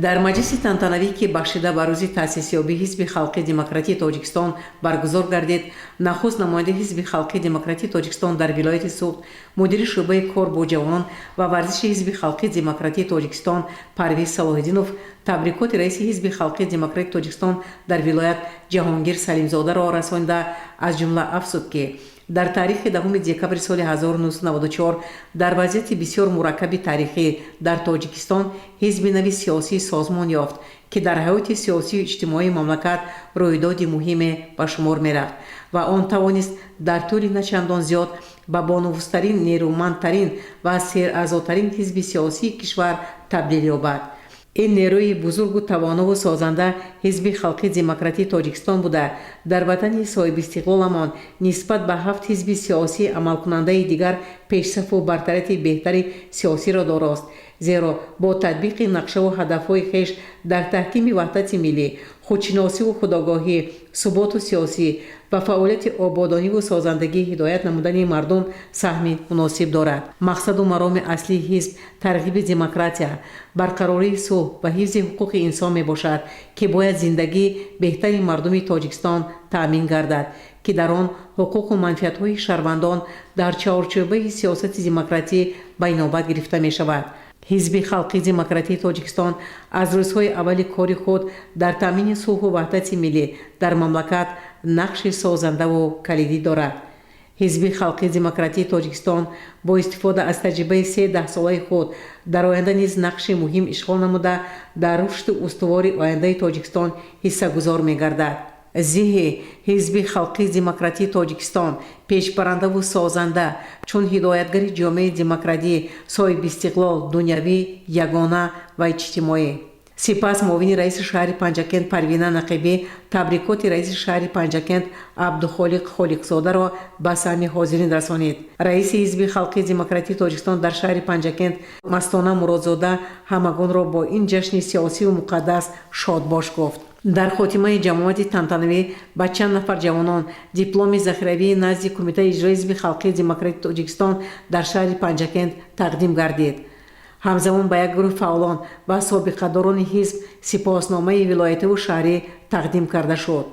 дар маҷлиси тантанавӣ ки бахшида ба рӯзи таъсисёбии ҳизби халқи демократии тоҷикистон баргузор гардид, нахуст намояндаи ҳизби халқи демократии тоҷикистон дар вилояти Суғд, мудири шӯъбаи кор бо ҷавонон ва варзиши ҳизби халқи демократии тоҷикистон Парвиз Салоҳиддинов табрикоти раиси ҳизби халқи демократии тоҷикистон дар вилоят Ҷаҳонгир Салимзодаро расонида аз ҷумла афзуд ки дар таърихи 10 декабри соли 1994 дар вазъияти бисёр мураккаби таърихӣ дар Тоҷикистон ҳизби нави сиёсӣ созмон ёфт ки дар ҳаёти сиёсию иҷтимоии мамлакат рӯйдоди муҳиме ба шумор мерафт ва он тавонист дар тӯли начандон зиёд ба бонувустарин, нерӯмандтарин ва сераъзотарин ҳизби сиёсии кишвар табдил ёбад. ин нерӯи бузургу тавонову созанда ҳизби халқи демократии тоҷикистон буда дар ватани соҳибистиқлоламон нисбат ба 7 ҳизби сиёсии амалкунандаи дигар пешсафу бартарати беҳтари сиёсиро дорост, зеро бо татбиқи нақшаву ҳадафҳои хеш дар таҳкими ваҳдати миллӣ, худшиносиву худогоҳӣ, суботу сиёсӣ ва фаъолияти ободониву созандагӣ ҳидоят намудани мардум саҳми муносиб дорад. мақсаду мароми аслии ҳизб тарғиби демократия, барқарории сулҳ ва ҳифзи ҳуқуқи инсон мебошад, ки бояд зиндагии беҳтари мардуми Тоҷикистон таъмин гардад, ки дар он ҳуқуқу манфиатҳои шаҳрвандон дар чаорчӯбаи сиёсати демократӣ ба инобат гирифта мешавад. ҳизби халқи демократии Тоҷикистон аз рӯзҳои аввали кори худ дар таъмини сулҳу ваҳдати миллӣ дар мамлакат нақши созандаву калидӣ дорад. ҳизби халқи демократии Тоҷикистон бо истифода аз таҷрибаи 13 солаи худ дар оянда низ нақши муҳим ишғол намуда дар рушди устувори ояндаи Тоҷикистон ҳиссагузор мегардад. зиҳи ҳизби халқи демократии Тоҷикистон пешбарандаву созанда чун ҳидоятгари ҷомеаи демократӣ соҳиби истиқлол дунявӣ, ягона ва иҷтимоӣ. сипас муовини раиси шаҳри Панҷакент Парвина Нақибӣ табрикоти раиси шаҳри Панҷакент Абдухолиқ Холиқзодаро ба саҳми ҳозирин расонид. раиси ҳизби халқи демократии Тоҷикистон дар шаҳри Панҷакент Мастона Муродзода ҳамагонро бо ин ҷашни сиёсиву муқаддас шодбош гуфт. дар хотимаи ҷамоати тантанавӣ ба чанд нафар ҷавонон дипломи захиравии назди Кумитаи иҷрои ҳизби халқи демократии Тоҷикистон дар шаҳри Панҷакент тақдим гардид. ҳамзамон ба як гурӯҳ фаъолон ва собиқадорони ҳизб сипосномаи вилоятиву шаҳрӣ тақдим карда шуд.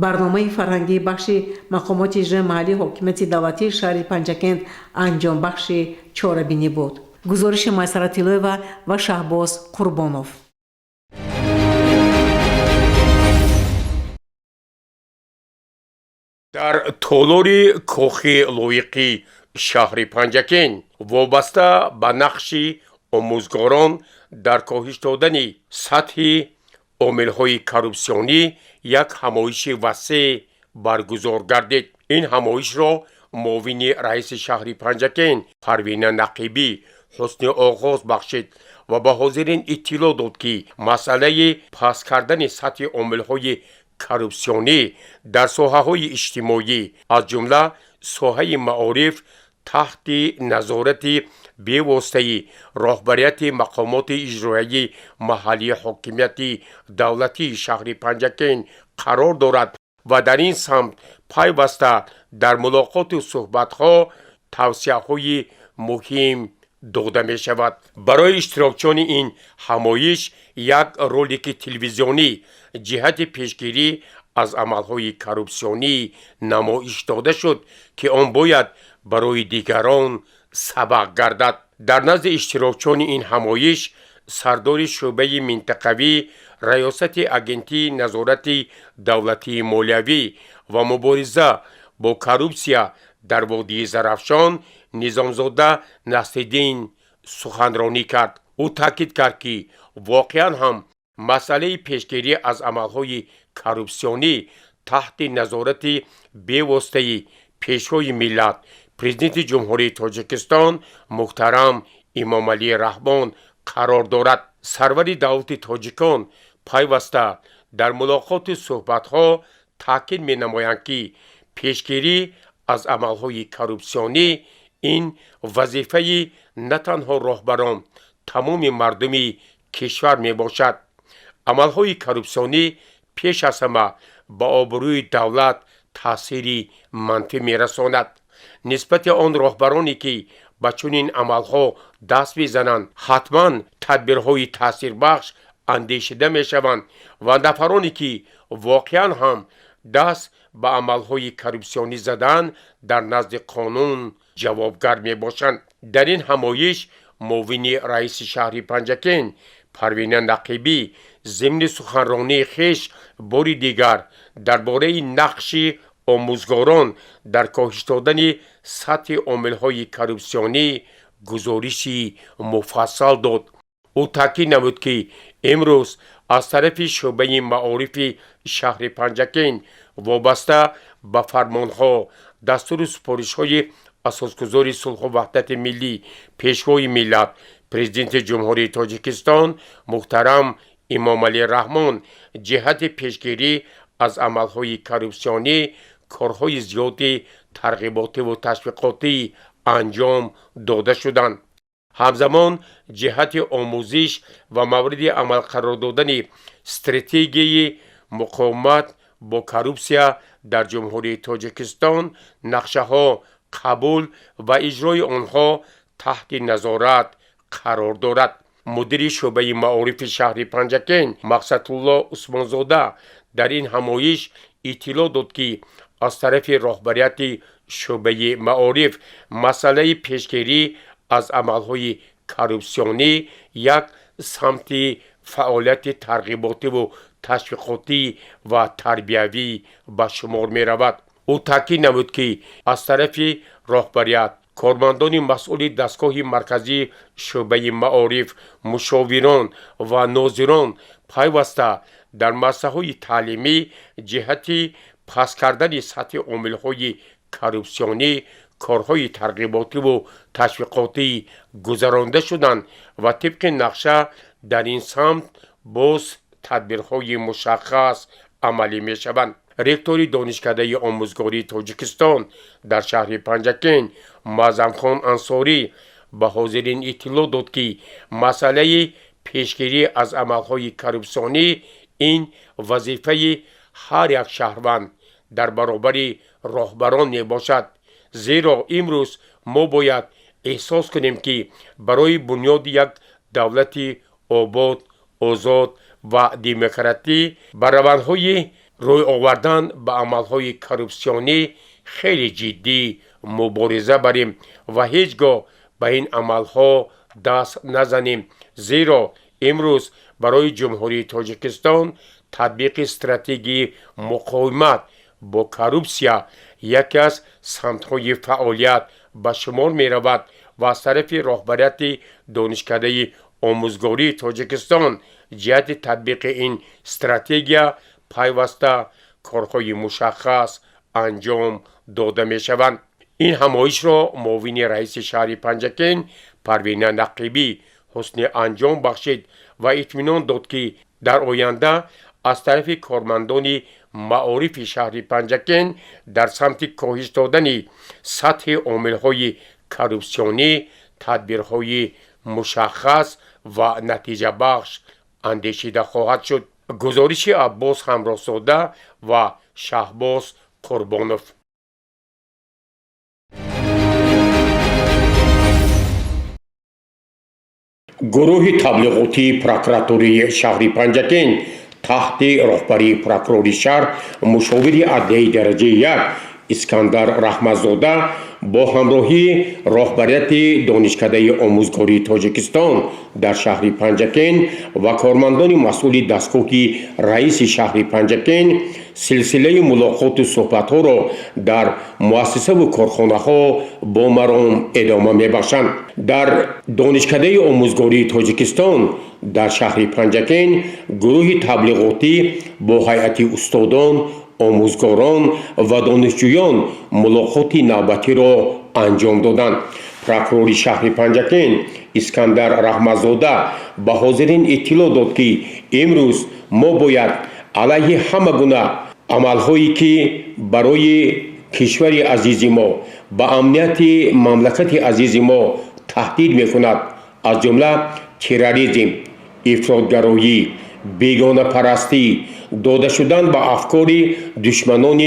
барномаи фарҳангии бахши мақомоти иҷрои маҳаллии ҳокимияти давлатии шаҳри Панҷакент анҷомбахши чорабинӣ буд. гузориши Майсара Тилоева ва Шаҳбоз Қурбонов. дар толори кохи лоиқи шаҳри Панҷакент вобаста ба нақши омӯзгорон дар коҳиш додани сатҳи омилҳои коррупсионӣ як ҳамоиши васеъ баргузор гардид. ин ҳамоишро муовини раиси шаҳри Панҷакент Парвина Нақибӣ ҳусни оғоз бахшид ва ба ҳозирин иттилоъ дод, ки масъалаи паст кардани сатҳи омилҳои коррупсионӣ дар соҳаҳои иҷтимоӣ аз ҷумла соҳаи маориф таҳти назорати бевоситаи роҳбарияти мақомоти иҷроияи маҳаллии ҳокимияти давлатии шаҳри Панҷакент қарор дорад ва дар ин самт пайваста дар мулоқоту суҳбатҳо тавсияҳои муҳим дода мешавад. барои иштирокчиёни ин ҳамоиш як ролики телевизионӣ ҷиҳати пешгирӣ аз амалҳои коррупсионӣ намоиш дода шуд, ки он бояд барои дигарон сабақ гардад. дар назди иштирокчиёни ин ҳамоиш сардори шӯъбаи минтақавӣ раёсати агентии назорати давлатии молиявӣ ва мубориза бо коррупсия дар водии Зарафшон Низомзода Насриддин суханронӣ кард. ӯ таъкид кард, ки воқеан ҳам масъалаи пешгирӣ аз амалҳои коррупсионӣ таҳти назорати бевоситаи пешвои миллат президенти ҷумҳурии Тоҷикистон муҳтарам Имомалии Раҳмон қарор дорад. сарвари давлати тоҷикон пайваста дар мулоқоту суҳбатҳо таъкид менамоянд, ки пешгирӣ аз амалҳои коррупсионӣ ин вазифаи на танҳо роҳбарон, тамоми мардуми кишвар мебошад. амалҳои коррупсионӣ пеш аз ҳама ба обрӯи давлат таъсири манфӣ мерасонад. нисбати он роҳбароне, ки ба чунин амалҳо даст мезананд, ҳатман тадбирҳои таъсирбахш андешида мешаванд ва нафароне, ки воқеан ҳам даст ба амалҳои коррупсионӣ задан, дар назди қонун ҷавобгар мебошанд. дар ин ҳамоиш муовини раиси шаҳри Панҷакент Парвина Нақибӣ зимни суханронии хеш бори дигар дар бораи нақши омӯзгорон дар коҳиш додани сатҳи омилҳои коррупсионӣ гузориши муфассал дод. ӯ таъкид намуд, ки имрӯз аз тарафи шӯъбаи маорифи шаҳри Панҷакент вобаста ба фармонҳо, дастуру супоришҳои асосгузори сулҳу ваҳдати миллӣ пешвои миллат президенти ҷумҳурии Тоҷикистон муҳтарам Имомалии Раҳмон ҷиҳати пешгирӣ аз амалҳои коррупсионӣ корҳои зиёди тарғиботиву ташвиқотӣ انجام داده شدند. همزمان جهت آموزش و مورد عمل قرار دادن استراتژی مقاومت با کورپسیا در جمهوری تاجیکستان نقشه ها قبول و اجرای آنها تحت نظارت قرار دارد. مدیر شعبه معارف شهر پنجکین مقصدالله عثمانزاده در این همایش اطلاع داد که از طرف رهبریت شعبه معارف مسئله پیشگیری از عملهای کورپسیونی یک سمت فعالیت ترغیباتی و تشویقاتی و تربیوی به شمار می رود. او تاکید نمود که از طرف رهبریت کارمندان مسئول دستگاه مرکزی شعبه معارف، مشاوران و ناظران پیوسته در مسائل تعلیمی جهتی پس کردن سطح عامل‌های کورپسیونی کارهای ترغیباتی و تشویقاتی گذرانده شدند و طبق نقشه در این سمت باز تدبیرهای مشخص عملی می شوند. رکتور دانشکده آموزگاری تاجیکستان در شهر پنجکین معظم خان انصاری به حاضرین اطلاع داد که مسئله پیشگیری از عملهای کورپسیونی این وظیفه هر یک شهروند در برابر راهبران می باشد، زیرا امروز ما باید احساس کنیم که برای بنیاد یک دولت آباد، آزاد و دموکراتی به روندهای روی آوردن به عملهای کورپسیونی خیلی جدی مبارزه بریم و هیچگاه به این عملها دست نزنیم، زیرا امروز برای جمهوری تاجیکستان تطبیق استراتژی مقاومت با کورپسیا یکی از سمت‌های فعالیت به شمار می رود و از طرف رهبریت دانشکده آموزگاری تاجیکستان جهت تطبیق این استراتژی پیوسته کارهای مشخص انجام داده می شوند. این همایش را معاون رئیس شهر پنجکین پروینه نقیبی حسن انجام بخشید و اطمینان داد که در آینده از طرف کارمندان معارف شهر پنجکین در سمت کاهش دادن سطح عامل‌های کورپسیونی تدبیرهای مشخص و نتیجه بخش اندیشیده خواهد شد. گزارش عباس همراه‌زاده و شهباز قربانوف. گروه تبلیغاتی پروکراتوری شهر پنجکین تحت رهبری پروکورور شهر مشاور عدلیه درجه 1 اسکندر رحمتزاده با همراهی رهبریت دانشکده آموزگاری تاجیکستان در شهر پنجکین و کارمندان مسئول دستگاه رئیس شهر پنجکین سلسله ملاقات و صحبت‌ها را در مؤسسه و کارخانه‌ها با مرام ادامه می‌بخشند. در دانشکده آموزگاری تاجیکستان در شهر پنجکین گروه تبلیغاتی با هیئت استادان، آموزگاران و دانشجویان ملاقات نوبتی را انجام دادند. پروکورور شهر پنجکین اسکندر رحمتزاده به حاضرین اطلاع داد که امروز ما باید علیه همه گونه عملهایی که برای کشور عزیز ما به امنیت مملکت عزیز ما تهدید میکند، از جمله تروریسم، افراطگرایی، بیگانه پرستی، داده شدن به افکار دشمنان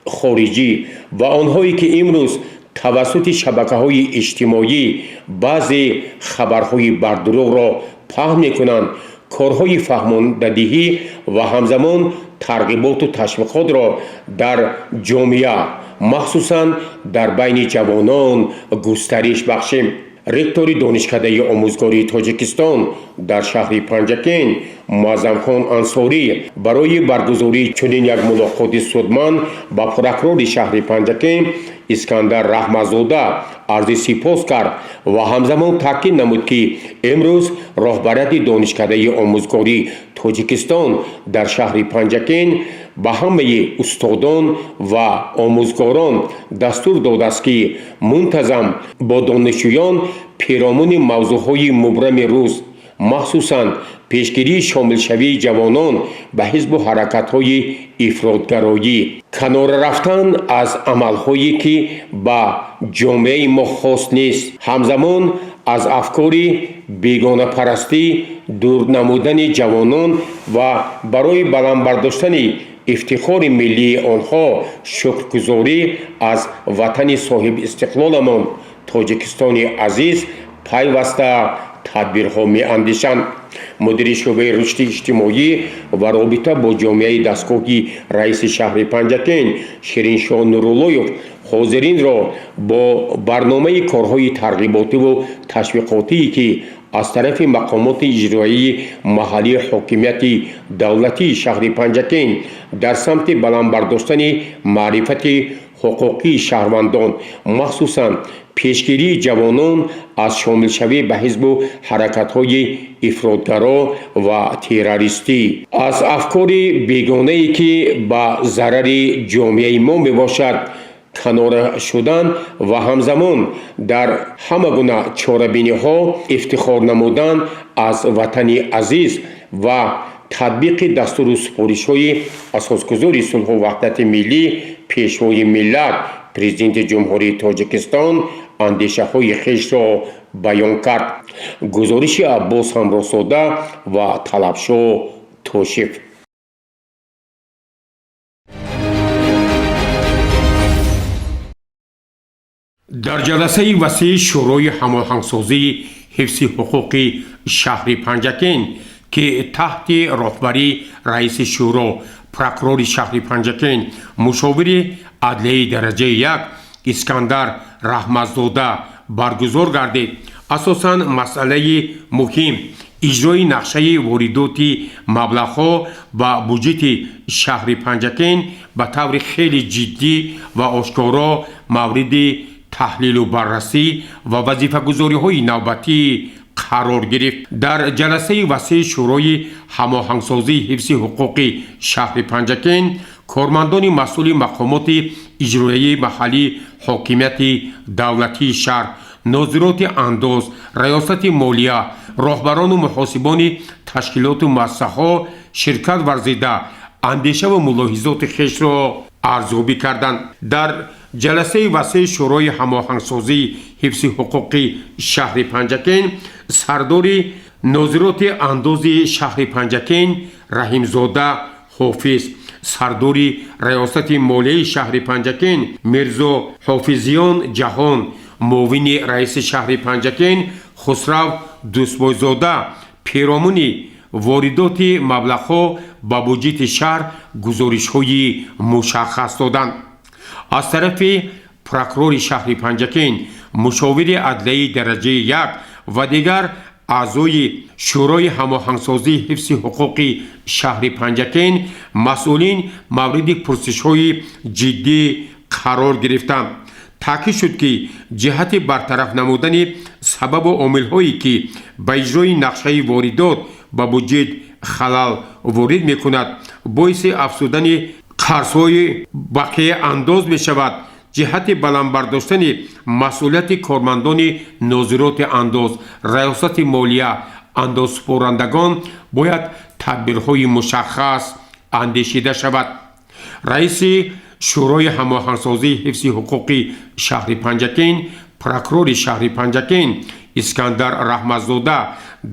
خارجی و آنهایی که امروز توسط شبکه‌های اجتماعی بعضی خبرهای بردروغ را پخش می‌کنند، کارهای فهماندهی و همزمان ترغیبات و تشویقات را در جامعه مخصوصاً در بین جوانان گسترش بخشیم. رکتور دانشکده آموزگاری تاجیکستان در شهر پنجکین معظم خان انصاری برای برگزاری چنین یک ملاقات سودمند با پروکورور شهر پنجکین اسکندر رحمتزاده عرض سپاس کرد و همزمان تاکید نمود که امروز رهبریت دانشکده آموزگاری تاجیکستان در شهر پنجکین به همه استادان و آموزگاران دستور داده است که منتظم با دانشجویان پیرامون موضوعهای مبرم روز махсусан пешгирии шомилшавии ҷавонон ба ҳизбу ҳаракатҳои ифротгароyӣ, канора рафтан аз амалҳое ки ба ҷомеаи мо хос нест, ҳамзамон аз афкори бегонапарастӣ дур намудани ҷавонон ва барои баландбардоштани ифтихори миллии онҳо шукргузорӣ аз ватани соҳибистиқлоламон Тоҷикистони азиз пайваста тадбирҳо меандешанд. мудири шӯъбаи рушди иҷтимоӣ ва робита бо ҷомеаи дастгоҳи раиси шаҳри Панҷакен Шириншоҳ Нуруллоев ҳозиринро бо барномаи корҳои тарғиботиву ташвиқотие ки аз тарафи мақомоти иҷроии маҳаллии ҳокимияти давлатии шаҳри Панҷакен дар самти баландбардоштани маърифати ҳуқуқии шаҳрвандон, махсусан пешгирии ҷавонон аз шомилшавӣ ба ҳизбу ҳаракатҳои ифротгаро ва террористӣ, аз афкори бегонае ки ба зарари ҷомеаи мо мебошад канора шудан ва ҳамзамон дар ҳама гуна чорабиниҳо ифтихор намудан аз ватани азиз ва татбиқи дастуру супоришҳои асосгузори сулҳу ваҳдати миллӣ пешвои миллат президенти ҷумҳурии Тоҷикистон андешаҳои хешро баён кард. гузориши Аббос Ҳамросода ва Талабшоҳ Тошиф. дар ҷаласаи васеъи шӯрои ҳамоҳангсозии ҳифзи ҳуқуқи шаҳри Панҷакен ки таҳти роҳбарии раиси шӯро, прокурори шаҳри Панҷакен, мушовири адлияи дараҷаи 1 Искандар Раҳматзода баргузор гардид, асосан масъалаи муҳим иҷрои нақшаи воридоти маблағҳо ба буҷети шаҳри Панҷакен ба таври хеле ҷиддӣ ва ошкоро мавриди таҳлилу баррасӣ ва вазифагузориҳои навбатӣ қарор гирифт. дар ҷаласаи васеъи шӯрои ҳамоҳангсозии ҳифзи ҳуқуқи шаҳри Панҷакен кормандони масъули мақомоти иҷроияи маҳаллии ҳокимияти давлатии шаҳр, нозироти андоз, раёсати молия, роҳбарону муҳосибони ташкилоту муассисаҳо ширкат варзида андешаву мулоҳизоти хешро арзёбӣ карданд. дар ҷаласаи васеъи шӯрои ҳамоҳангсозии ҳифзи ҳуқуқи шаҳри Панҷакен сардори нозироти андози шаҳри Панҷакен Раҳимзода Ҳофиз, сардори раёсати молияи шаҳри Панҷакен Мирзо Ҳофизиён Ҷаҳон, муовини раиси шаҳри Панҷакен Хусрав Дӯстбойзода пиромони воридоти маблағҳо ба буҷети шаҳр гузоришҳои мушаххас доданд. аз тарафи прокурори шаҳри Панҷакен, мушовири адлияи дараҷаи 1 ва дигар аъзои шӯрои ҳамоҳангсозии ҳифзи ҳуқуқи шаҳри Панҷакен масъулин мавриди пурсишҳои ҷиддӣ қарор гирифтанд. таъкид шуд ки ҷиҳати бартараф намудани сабабу омилҳое ки ба иҷрои нақшаи воридот ба буҷет халал ворид мекунад, боиси афзудани қарзҳои бақияандоз мешавад, ҷиҳати баландбардоштани масъулияти кормандони нозироти андоз, раёсати молия, андозсупорандагон бояд тадбирҳои мушаххас андешида шавад. раиси шӯрои ҳамоҳангсозии ҳифзи ҳуқуқи шаҳри Панҷакен, прокурори шаҳри Панҷакен Искандар Раҳматзода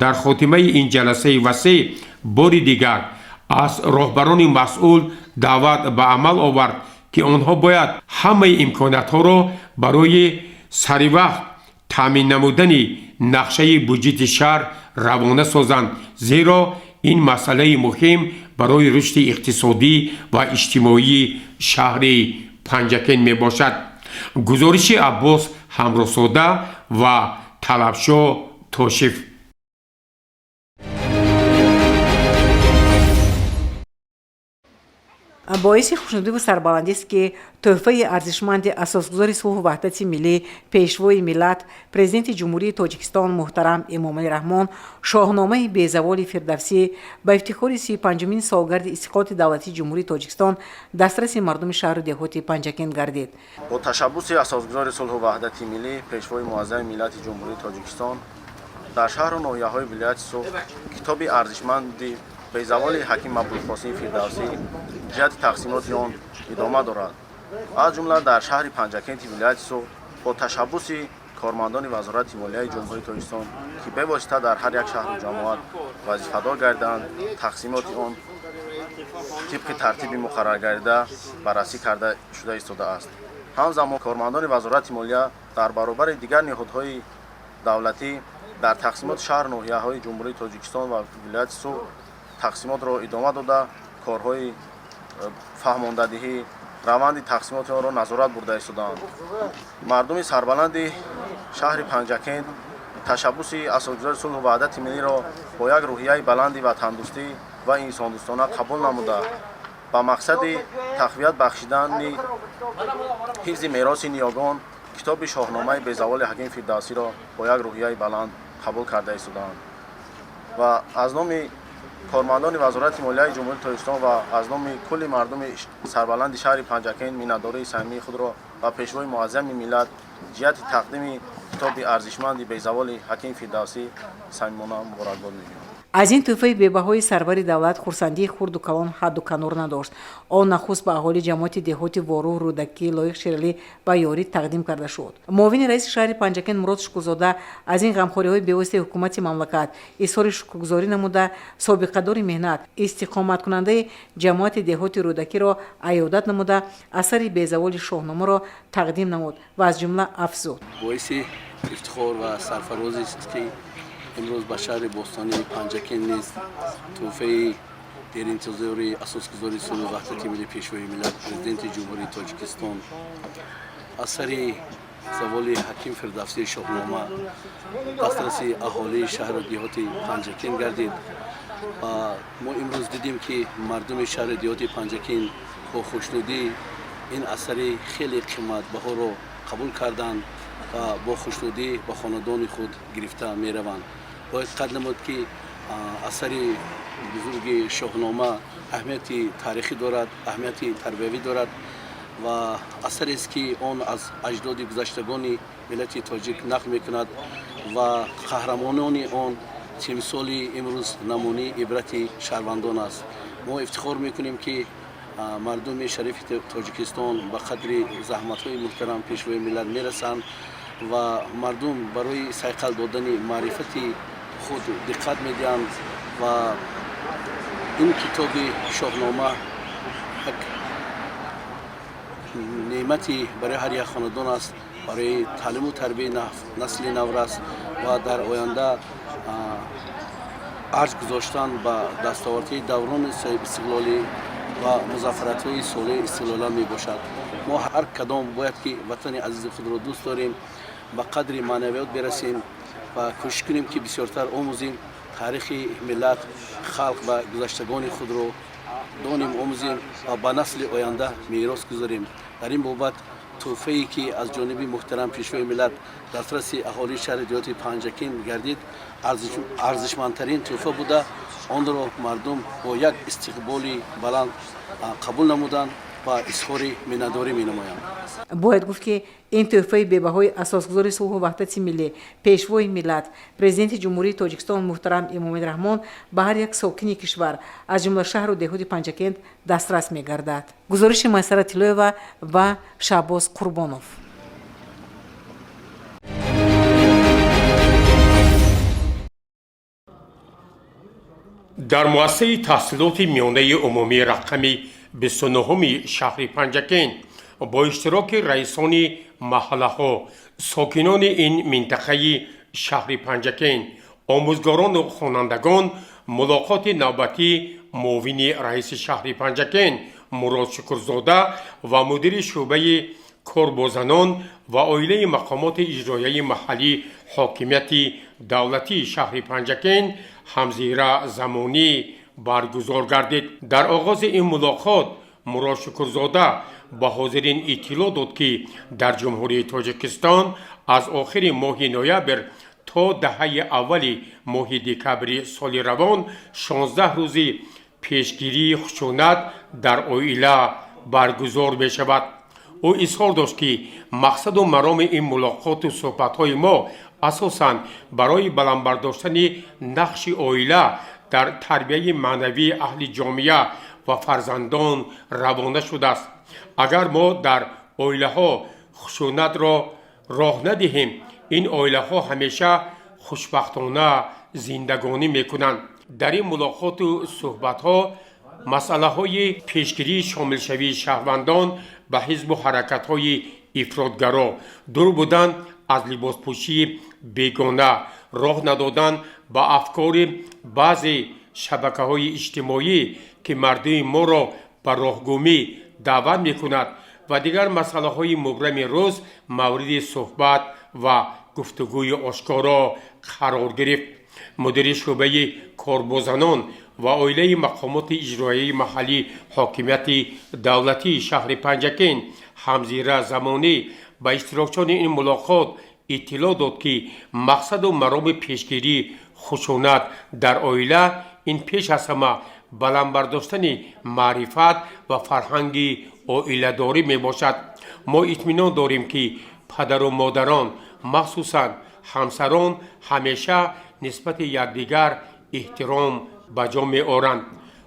дар хотимаи ин ҷаласаи васеъ бори дигар аз роҳбарони масъул даъват ба амал овард ки онҳо бояд ҳамаи имконатҳоро барои саривақт таъмин намудани нақшаи буҷети шаҳр равона созанд, зеро ин масъалаи муҳим барои рушди иқтисодӣ ва иҷтимоии шаҳри Панҷакен мебошад. гузориши Аббос Ҳамросода ва Талабшоҳ Тошиф. боиси хушнудиву сарбаландист ки тӯҳфаи арзишманди асосгузори сулҳу ваҳдати миллӣ, пешвои миллат, президенти ҷумҳурии Тоҷикистон муҳтарам Эмомалӣ Раҳмон шоҳномаи безаволи фирдавсӣ ба ифтихори 35-мин солгарди истиқлоли давлатии ҷумҳурии Тоҷикистон дастраси мардуми шаҳру деҳоти Панҷакен гардид. бо ташаббуси асосгузори сулҳу ваҳдати миллӣ, пешвои муаззами миллати ҷумҳурии Тоҷикистон дар шаҳру ноҳияҳои вилояти Суғд китоби арзишманди безаволи ҳаким Абдулқосим Фирдавсӣ ҷиҳати тақсимоти он идома дорад. аз ҷумла дар шаҳри Панҷакенти вилояти Суғд бо ташаббуси кормандони вазорати молияи ҷумҳурии Тоҷикистон ки бевосита дар ҳар як шаҳру ҷамоат вазифадор гардиданд, тақсимоти он тибқи тартиби муқаррар гардида баррасӣ карда шуда истодааст. ҳамзамон кормандони вазорати молия дар баробари дигар неҳодҳои давлатӣ дар тақсимоти шаҳру ноҳияҳои ҷумҳурии Тоҷикистон ва вилояти Суғд тақсимотро идома дода корҳои фаҳмондадиҳӣ раванди тақсимоти онро назорат бурда истодаанд. мардуми сарбаланди шаҳри Панҷакент ташаббуси асосгузори сулҳу ваҳдати миллиро бо як рӯҳияи баланди ватандӯстӣ ва инсондӯстона қабул намуда ба мақсади тақвият бахшидани ҳифзи мероси ниёгон китоби шоҳномаи безаволи ҳаким Фирдавсиро бо як рӯҳияи баланд қабул карда истодаанд ва аз номи кормандони вазорати молияи ҷумҳурии Тоҷикистон ва аз номи кулли мардуми сарбаланди шаҳри Панҷакент миннатдории самимии худро ба пешвои муаззами миллат ҷиҳати тақдими китоби арзишманди безаволи ҳаким Фирдавсӣ самимона муборакбод мегӯям. аз ин тӯҳфаи бебаҳои сарвари давлат хурсандии хурду калон ҳадду канор надошт. он нахуст ба аҳолии ҷамоати деҳоти Воруҳ, Рӯдакӣ, Лоиқ Шералӣ ба ёрӣ тақдим карда шуд. муовини раиси шаҳри Панҷакент Мурод Шукрзода аз ин ғамхориҳои бевоситаи ҳукумати мамлакат изҳори шукргузорӣ намуда собиқадори меҳнат истиқоматкунандаи ҷамоати деҳоти Рӯдакиро аёдат намуда асари безаволи шоҳномаро тақдим намуд ва аз ҷумла афзуд. боиси ифтихор ва сарфарозист ки имрӯз ба шаҳри бостонии Панҷакент низ тӯҳфаи деринтизори асосгузори сулҳу ваҳдати миллӣ пешвои миллат президенти ҷумҳурии Тоҷикистон асари заволи ҳаким Фирдавсии шоҳнома дастраси аҳолии шаҳру деҳоти Панҷакент гардид. ва мо имрӯз дидем ки мардуми шаҳри деҳоти Панҷакент бо хушнудӣ ин асари хеле қиматбаҳоро қабул карданд ва бо хушнудӣ ба хонадони худ гирифта мераванд. бояд қад намуд ки асари бузурги шоҳнома аҳамияти таърихӣ дорад, аҳамияти тарбиявӣ дорад ва асарест ки он аз аҷдоди гузаштагони миллати тоҷик нақл мекунад ва қаҳрамонони он тимсоли имрӯз намунии ибрати шаҳрвандон аст. мо ифтихор мекунем ки мардуми шарифи Тоҷикистон ба қадри заҳматҳои муҳтарам пешвои миллат мерасанд ва мардум барои сайқал додани маърифати худ диққат медиҳанд ва ин китоби шоҳнома як неъмати барои ҳар як хонадон аст, барои таълиму тарбияи насли наврас ва дар оянда арҷ гузоштан ба дастовардҳои даврони истиқлолӣ ва музаффаратҳои солаи истиқлолӣ мебошад. мо ҳар кадом бояд ки ватани азизи худро дӯст дорем, ба қадри маънавиёт берасем ва кӯшиш кунем ки бисёртар омӯзем, таърихи миллат, халқ ва гузаштагони худро донем омӯзем ва ба насли оянда мерос гузорем. дар ин бобат тӯҳфае ки аз ҷониби муҳтарам пешвои миллат дастраси аҳолии шаҳри деҳоти Панҷакент гардид арзишмандтарин тӯҳфа буда онро мардум бо як истиқболи баланд қабул намуданд ва изҳори миннатдорӣ менамоянд. бояд гуфт ки ин тӯҳфаи бебаҳои асосгузори сулҳу ваҳдати миллӣ пешвои миллат президенти ҷумҳурии Тоҷикистон муҳтарам Эмомали Раҳмон ба ҳар як сокини кишвар аз ҷумла шаҳру деҳоти Панҷакент дастрас мегардад. гузориши Майсара Тиллоева ва Шаҳбоз Қурбонов. дар муассисаи таҳсилоти миёнаи умумии рақами 29-уми шаҳри Панҷакент бо иштироки раисони маҳаллаҳо, сокинони ин минтақаи шаҳри Панҷакент, омӯзгорону хонандагон мулоқоти навбатӣ муовини раиси шаҳри Панҷакент Мурод Шукрзода ва мудири шӯъбаи корбозанон ва оилаи мақомоти иҷроияи маҳаллӣ ҳокимияти давлатии шаҳри Панҷакент ҳамзира замонӣ баргузор гардид. дар оғози ин мулоқот Мурод Шукрзода ба ҳозирин иттилоъ дод ки дар ҷумҳурии Тоҷикистон аз охири моҳи ноябр то даҳаи аввали моҳи декабри соли равон 16 рӯзи пешгирии хушунат дар оила баргузор мешавад. او اظهار داشت که مقصد و مرام این ملاقات و صحبت‌های ما اساساً برای بلند برداشتن نقش عائله در تربیت معنوی اهل جامعه و فرزندان روانه شده است. اگر ما در عائله ها خشونت را راه ندهیم، این عائله ها همیشه خوشبختانه زندگانی میکنند. در این ملاقات و صحبت ها مسئله های پیشگیری شامل شوی شهروندان به حزب و حرکت های افراطگرا، دور بودن از لباس پوشی بیگانه، راه ندادن به افکار بعضی شبکه های اجتماعی که مردم ما را به راهگمی دعوت می کند و دیگر مسئله های مبرم روز مورد صحبت و گفتگوی آشکارا قرار گرفت. مدیر شعبه کاربازانان و عائله مقامات اجرایی محلی حاکمیت دولتی شهر پنجکین همزیره زمانی با اشتراکچان این ملاقات اطلاع داد که مقصد و مرام پیشگیری خشونت در عائله این پیش از همه بلند برداشتن معرفت و فرهنگ عائله داری می باشد. ما اطمینان داریم که پدر و مادران مخصوصا همسران همیشه نسبت یکدیگر احترام به جا می آورند.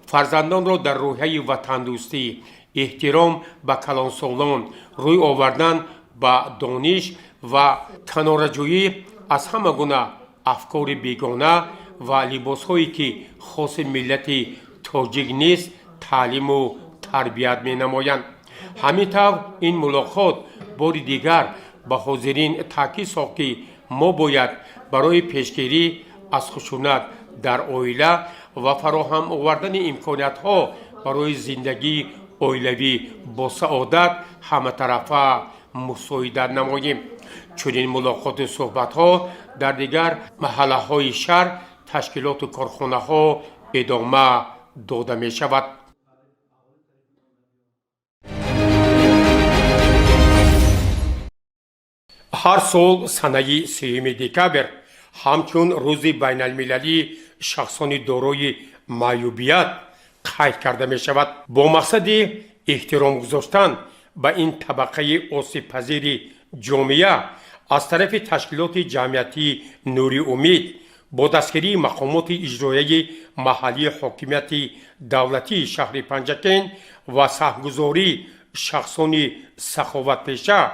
فرزندان را در روحیه وطن دوستی، احترام به کلانسالان، روی آوردن به دانش و کناره‌جویی از همه گونه افکار بیگانه و لباس هایی که خاص ملت تاجیک نیست تعلیم و تربیت می نمایند. همینطور این ملاقات بار دیگر به حاضرین تاکید ساخت که ما باید برای پیشگیری از خشونت در عائله و فراهم آوردن امکانات ها برای زندگی عائلوی با سعادت همه طرفه مساعدت نماییم. چنین ملاقات و صحبت ها در دیگر محله های شهر، تشکیلات و کارخانه ها ادامه داده می شود. هر سال سنه 3 دکبر همچون روز بین المللی شخصان دارای معیوبیت قید کرده می شود. با مقصد احترام گذاشتن به این طبقه آسیب پذیر جامعه از طرف تشکیلات جمعیتی نوری امید با دستگیری مقامات اجرایی محلی حاکمیت دولتی شهر پنجکین و سهمگذاری شخصان سخاوت پیشه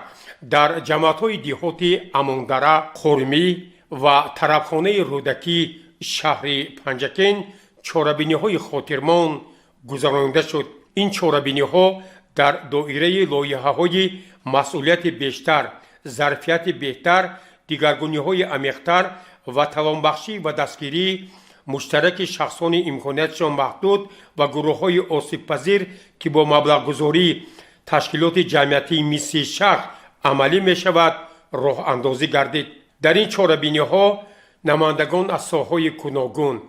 در جماعت‌های دیهاتی اماندره، خرمی و طربخانه رودکی شهر پنجکین چاره‌بینی‌های خاطرمان گذرانده شد. این چاره‌بینی‌ها در دایره لایحه‌های مسئولیت بیشتر، ظرفیت بهتر، دیگرگونی‌های عمیق‌تر و توانبخشی و دستگیری مشترک شخصان امکاناتشان محدود و گروه‌های آسیب‌پذیر که با مبلغ‌گذاری تشکیلات جمعیتی مثل شهر عملی می شود راه اندازی گردید. در این چاره‌بینی‌ها نمایندگان از ساحه‌های گوناگون،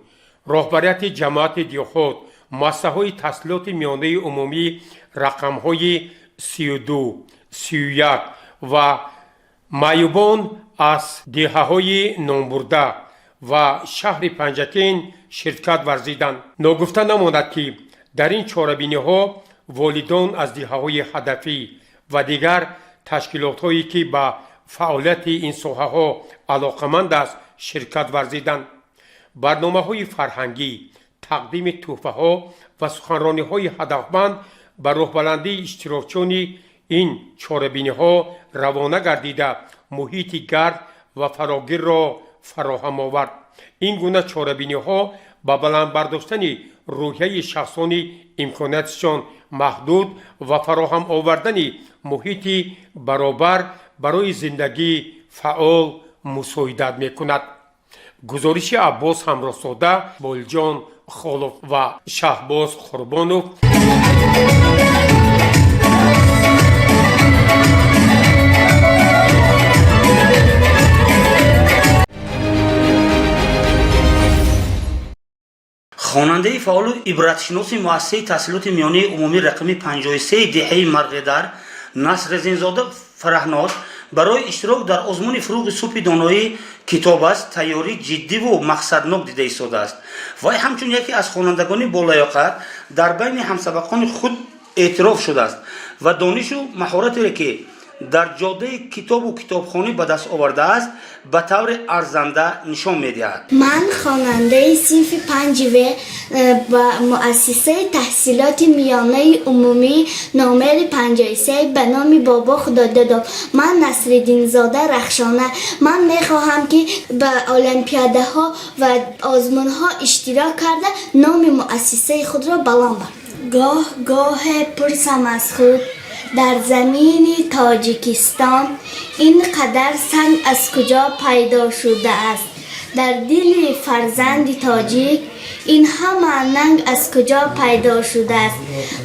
راهبریت جماعت دیهات، مؤسسه‌های تحصیلات میانه عمومی رقم‌های 32، 31 و معیوبان از دهه‌های نامبرده و شهر پنجکین شرکت ورزیدند. ناگفته نماند که در این چاره‌بینی‌ها والدان از دهه‌های هدفی و دیگر تشکیلات‌هایی که به فعالیت این ساحه‌ها علاقمند است شرکت ورزیدند. برنامه‌های فرهنگی، تقدیم تحفه‌ها و سخنرانی‌های هدفمند به راهبلندی اشتراکچان این چاره‌بینی‌ها روانه گردیده محیط گرد و فراگیر را فراهم آورد. این گونه چاره‌بینی‌ها با بلند برداشتن روحیه شخصان امکاناتشان محدود و فراهم آوردن محیط برابر برای زندگی فعال مساعدت می‌کند. گزارش عباس همراه‌زاده، بولجان خالف و شهباز قربانوف. خواننده فعال و عبرتشناس مؤسسه تحصیلات میانه عمومی رقم 53 دهه مرغدر نصر زینزاده فرهناز برای اشتراک در آزمون فروغ صبح دانایی کتاب است تیاری جدی و مقصدناک دیده ایستاده است. وی همچون یکی از خوانندگان بالایاقت در بین همسبقان خود اعتراف شده است و دانش و مهارتی را که در جاده کتاب و کتابخانه به دست آورده است به طور ارزنده نشان می‌دهد. من خواننده صنف 5 با مؤسسه تحصیلات میانه عمومی نامر 53 به نام بابا خداداد. من نصرالدین زاده رخشانه. من میخواهم که به المپیاده ها و آزمون ها اشتراک کرده نام مؤسسه خود را بلند برم. گاه پرسم از خود در زمین تاجیکستان اینقدر سنگ از کجا پیدا شده است؟ در دل فرزند تاجیک این همه ننگ از کجا پیدا شده است؟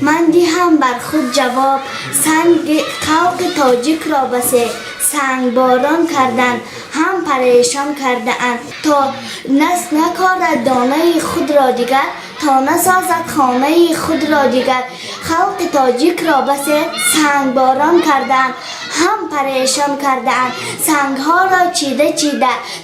من دهم بر خود جواب سنگ خلق تاجیک را بس سنگ باران کردن هم پریشان کرده اند تا نکارد دانه خود را دیگر تا نسازد خانه خود را دیگر. خلق تاجیک را بس سنگ باران کردند هم پریشان کردند. سنگ ها را چیده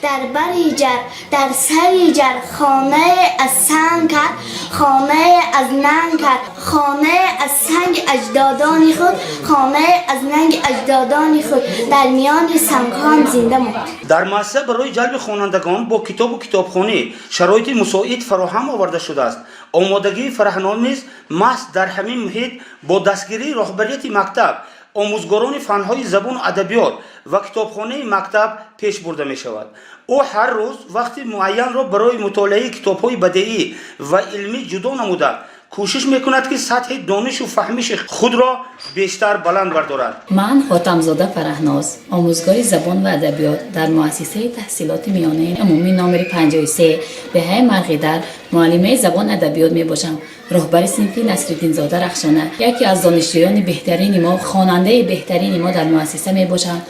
در بری جر در سری جر خانه از سنگ کرد خانه از ننگ کرد خانه از سنگ اجدادان خود خانه از ننگ اجدادان خود در میان سنگ ها زنده ماند. در مؤسسه برای جلب خوانندگان با کتاب و کتابخانه شرایط مساعد فراهم آورده شده است. آمادگی فرهنگان نیز محض در همین محیط با دستگیری رهبریت مکتب آموزگاران فنهای زبان و ادبیات و کتابخانه مکتب پیش برده می شود. او هر روز وقت معین را برای مطالعه کتاب‌های بدیعی و علمی جدا نموده کوشش میکند که سطح دانش و فهمش خود را بیشتر بلند بردارد. من حاتم‌زاده فرهناز آموزگار زبان و ادبیات در مؤسسه تحصیلات میانه عمومی نامر 53 به های مرغیدر معلمه زبان ادبیات می باشم. رهبر صنف نصرالدین زاده رخشانه یکی از دانشجویان بهترین ما خواننده بهترین ما در مؤسسه می باشم.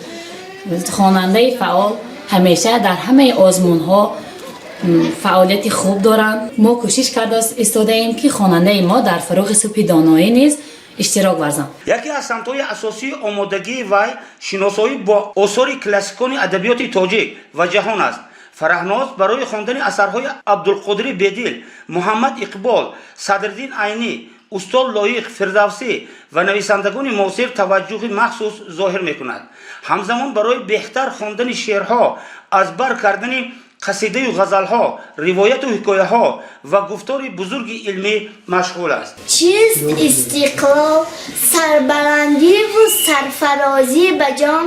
خواننده فعال همیشه در همه آزمون ها فعالیت خوب دارند. ما کوشش کرده استاده ایم که خواننده ما در فروغ سوپ دانایی نیز اشتراک ورزند. یکی از سمت‌های اساسی آمادگی وی شناسایی با آثار کلاسیکان ادبیات تاجیک و جهان است. فرهناز برای خواندن اثرهای عبدالقادر بیدل، محمد اقبال، صدرالدین عینی، استاد لایق فردوسی و نویسندگان معاصر توجه مخصوص ظاهر می‌کند. همزمان برای بهتر خواندن شعرها از بر کردن قصیده و غزلها، روایت و حکایه ها و گفتار بزرگ علمی مشغول است. چیست استقلال؟ سربلندی و سرفرازی بجان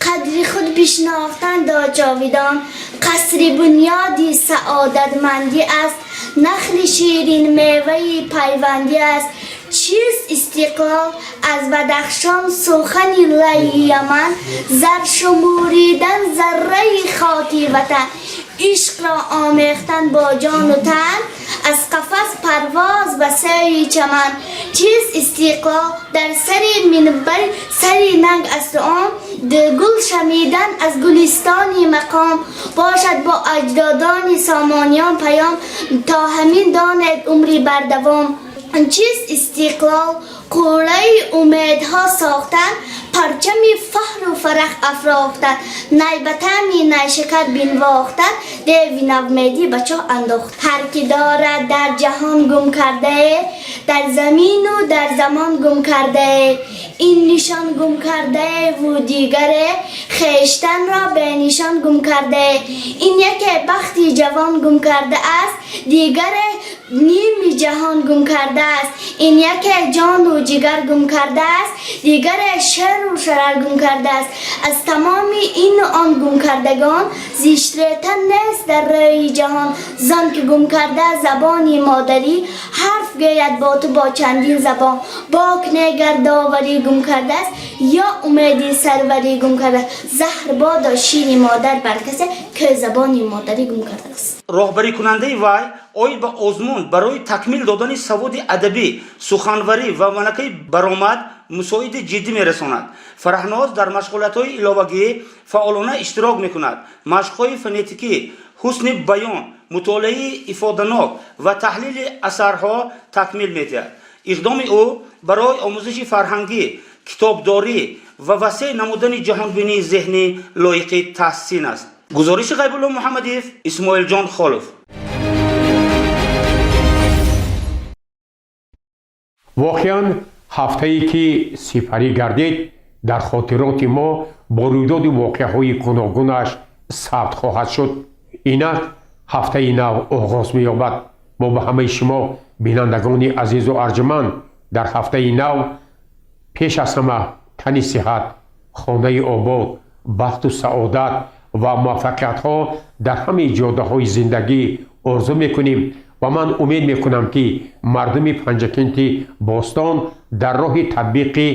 قدر خود بشناختن دا جاویدان قصر بنیادی سعادتمندی است نخل شیرین میوه پیوندی است. چیست استقلال؟ از بدخشان سخن لی یمن زر شموریدن ذره خاکی وطن عشق را آمیختن با جان و تن از قفس پرواز به سوی چمن. چیست استقلال؟ در سری منبر سری ننگ است آن گل شمیدن از گلستانی مقام باشد با اجدادان سامانیان پیام تا همین داند عمری بردوام. چیست استقلال؟ قوله امیدها ساختن پرچم فخر و فرح افراختن نیبتمی نیشکر بینواختن دیوی نومیدی بچه انداخت. هر کی دارد در جهان گم کرده در زمین و در زمان گم کرده این نشان گم کرده و دیگره خیشتن را به نشان گم کرده. این یک بختی جوان گم کرده است دیگر نیم جهان گم کرده است. این یک جان و جگر گم کرده است دیگر شر و شرر گم کرده است. از تمام این و آن گم کردگان زیشترتن نیست در رای جهان زان که گم کرده زبانی مادری حرف گوید با تو با چندین زبان باک نگر داوری گم کرده است یا امیدی سروری گم کرده است. زهر باد شیر مادر بر کسی که زبانی مادری گم کرده است. راهبری کننده وی آید به آزمون برای تکمیل دادن سواد ادبی، سخنوری و ملکه برآمد مساعد جدی میرساند. فرهناز در مشغولیت‌های علاوگی فعالانه اشتراک میکند. مشق‌های فونتیکی، حسن بیان، مطالعه افاده‌ناک و تحلیل اثرها تکمیل می‌دهد. اقدام او برای آموزش فرهنگی، کتابداری و وسیع نمودن جهانبینی ذهنی لایق تحسین است. گزارش غیب الله محمدی، اسماعیل جان خالف. واقعاً ҳафтае ки сифарӣ гардид дар хотироти мо бо рӯйдоди воқеаҳои гуногунаш сабт хоҳад шуд. инак ҳафтаи нав оғоз меёбад. мо ба ҳамаи шумо бинандагони азизу арҷуманд дар ҳафтаи нав пеш аз ҳама тани сиҳат, хонаи обод, бахту саодат ва муваффақиятҳо дар ҳамаи ҷоддаҳои зиндагӣ орзу мекунем ва ман умед мекунам ки мардуми Панҷакенти Бостон дар роҳи татбиқи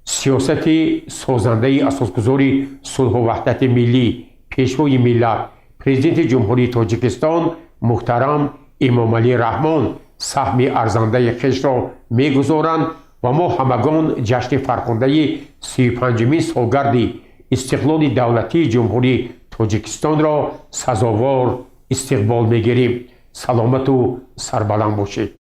сиёсати созандаи асосгузори сулҳу ваҳдати миллӣ, пешвои миллат, президенти ҷумҳурии Тоҷикистон муҳтарам Эмомалӣ Раҳмон саҳми арзандаи хешро мегузоранд ва мо ҳамагон ҷашни фархондаи 35-мин солгарди истиқлоли давлатии ҷумҳурии Тоҷикистонро сазовор истиқбол мегирем. саломату сарбаланд бошед.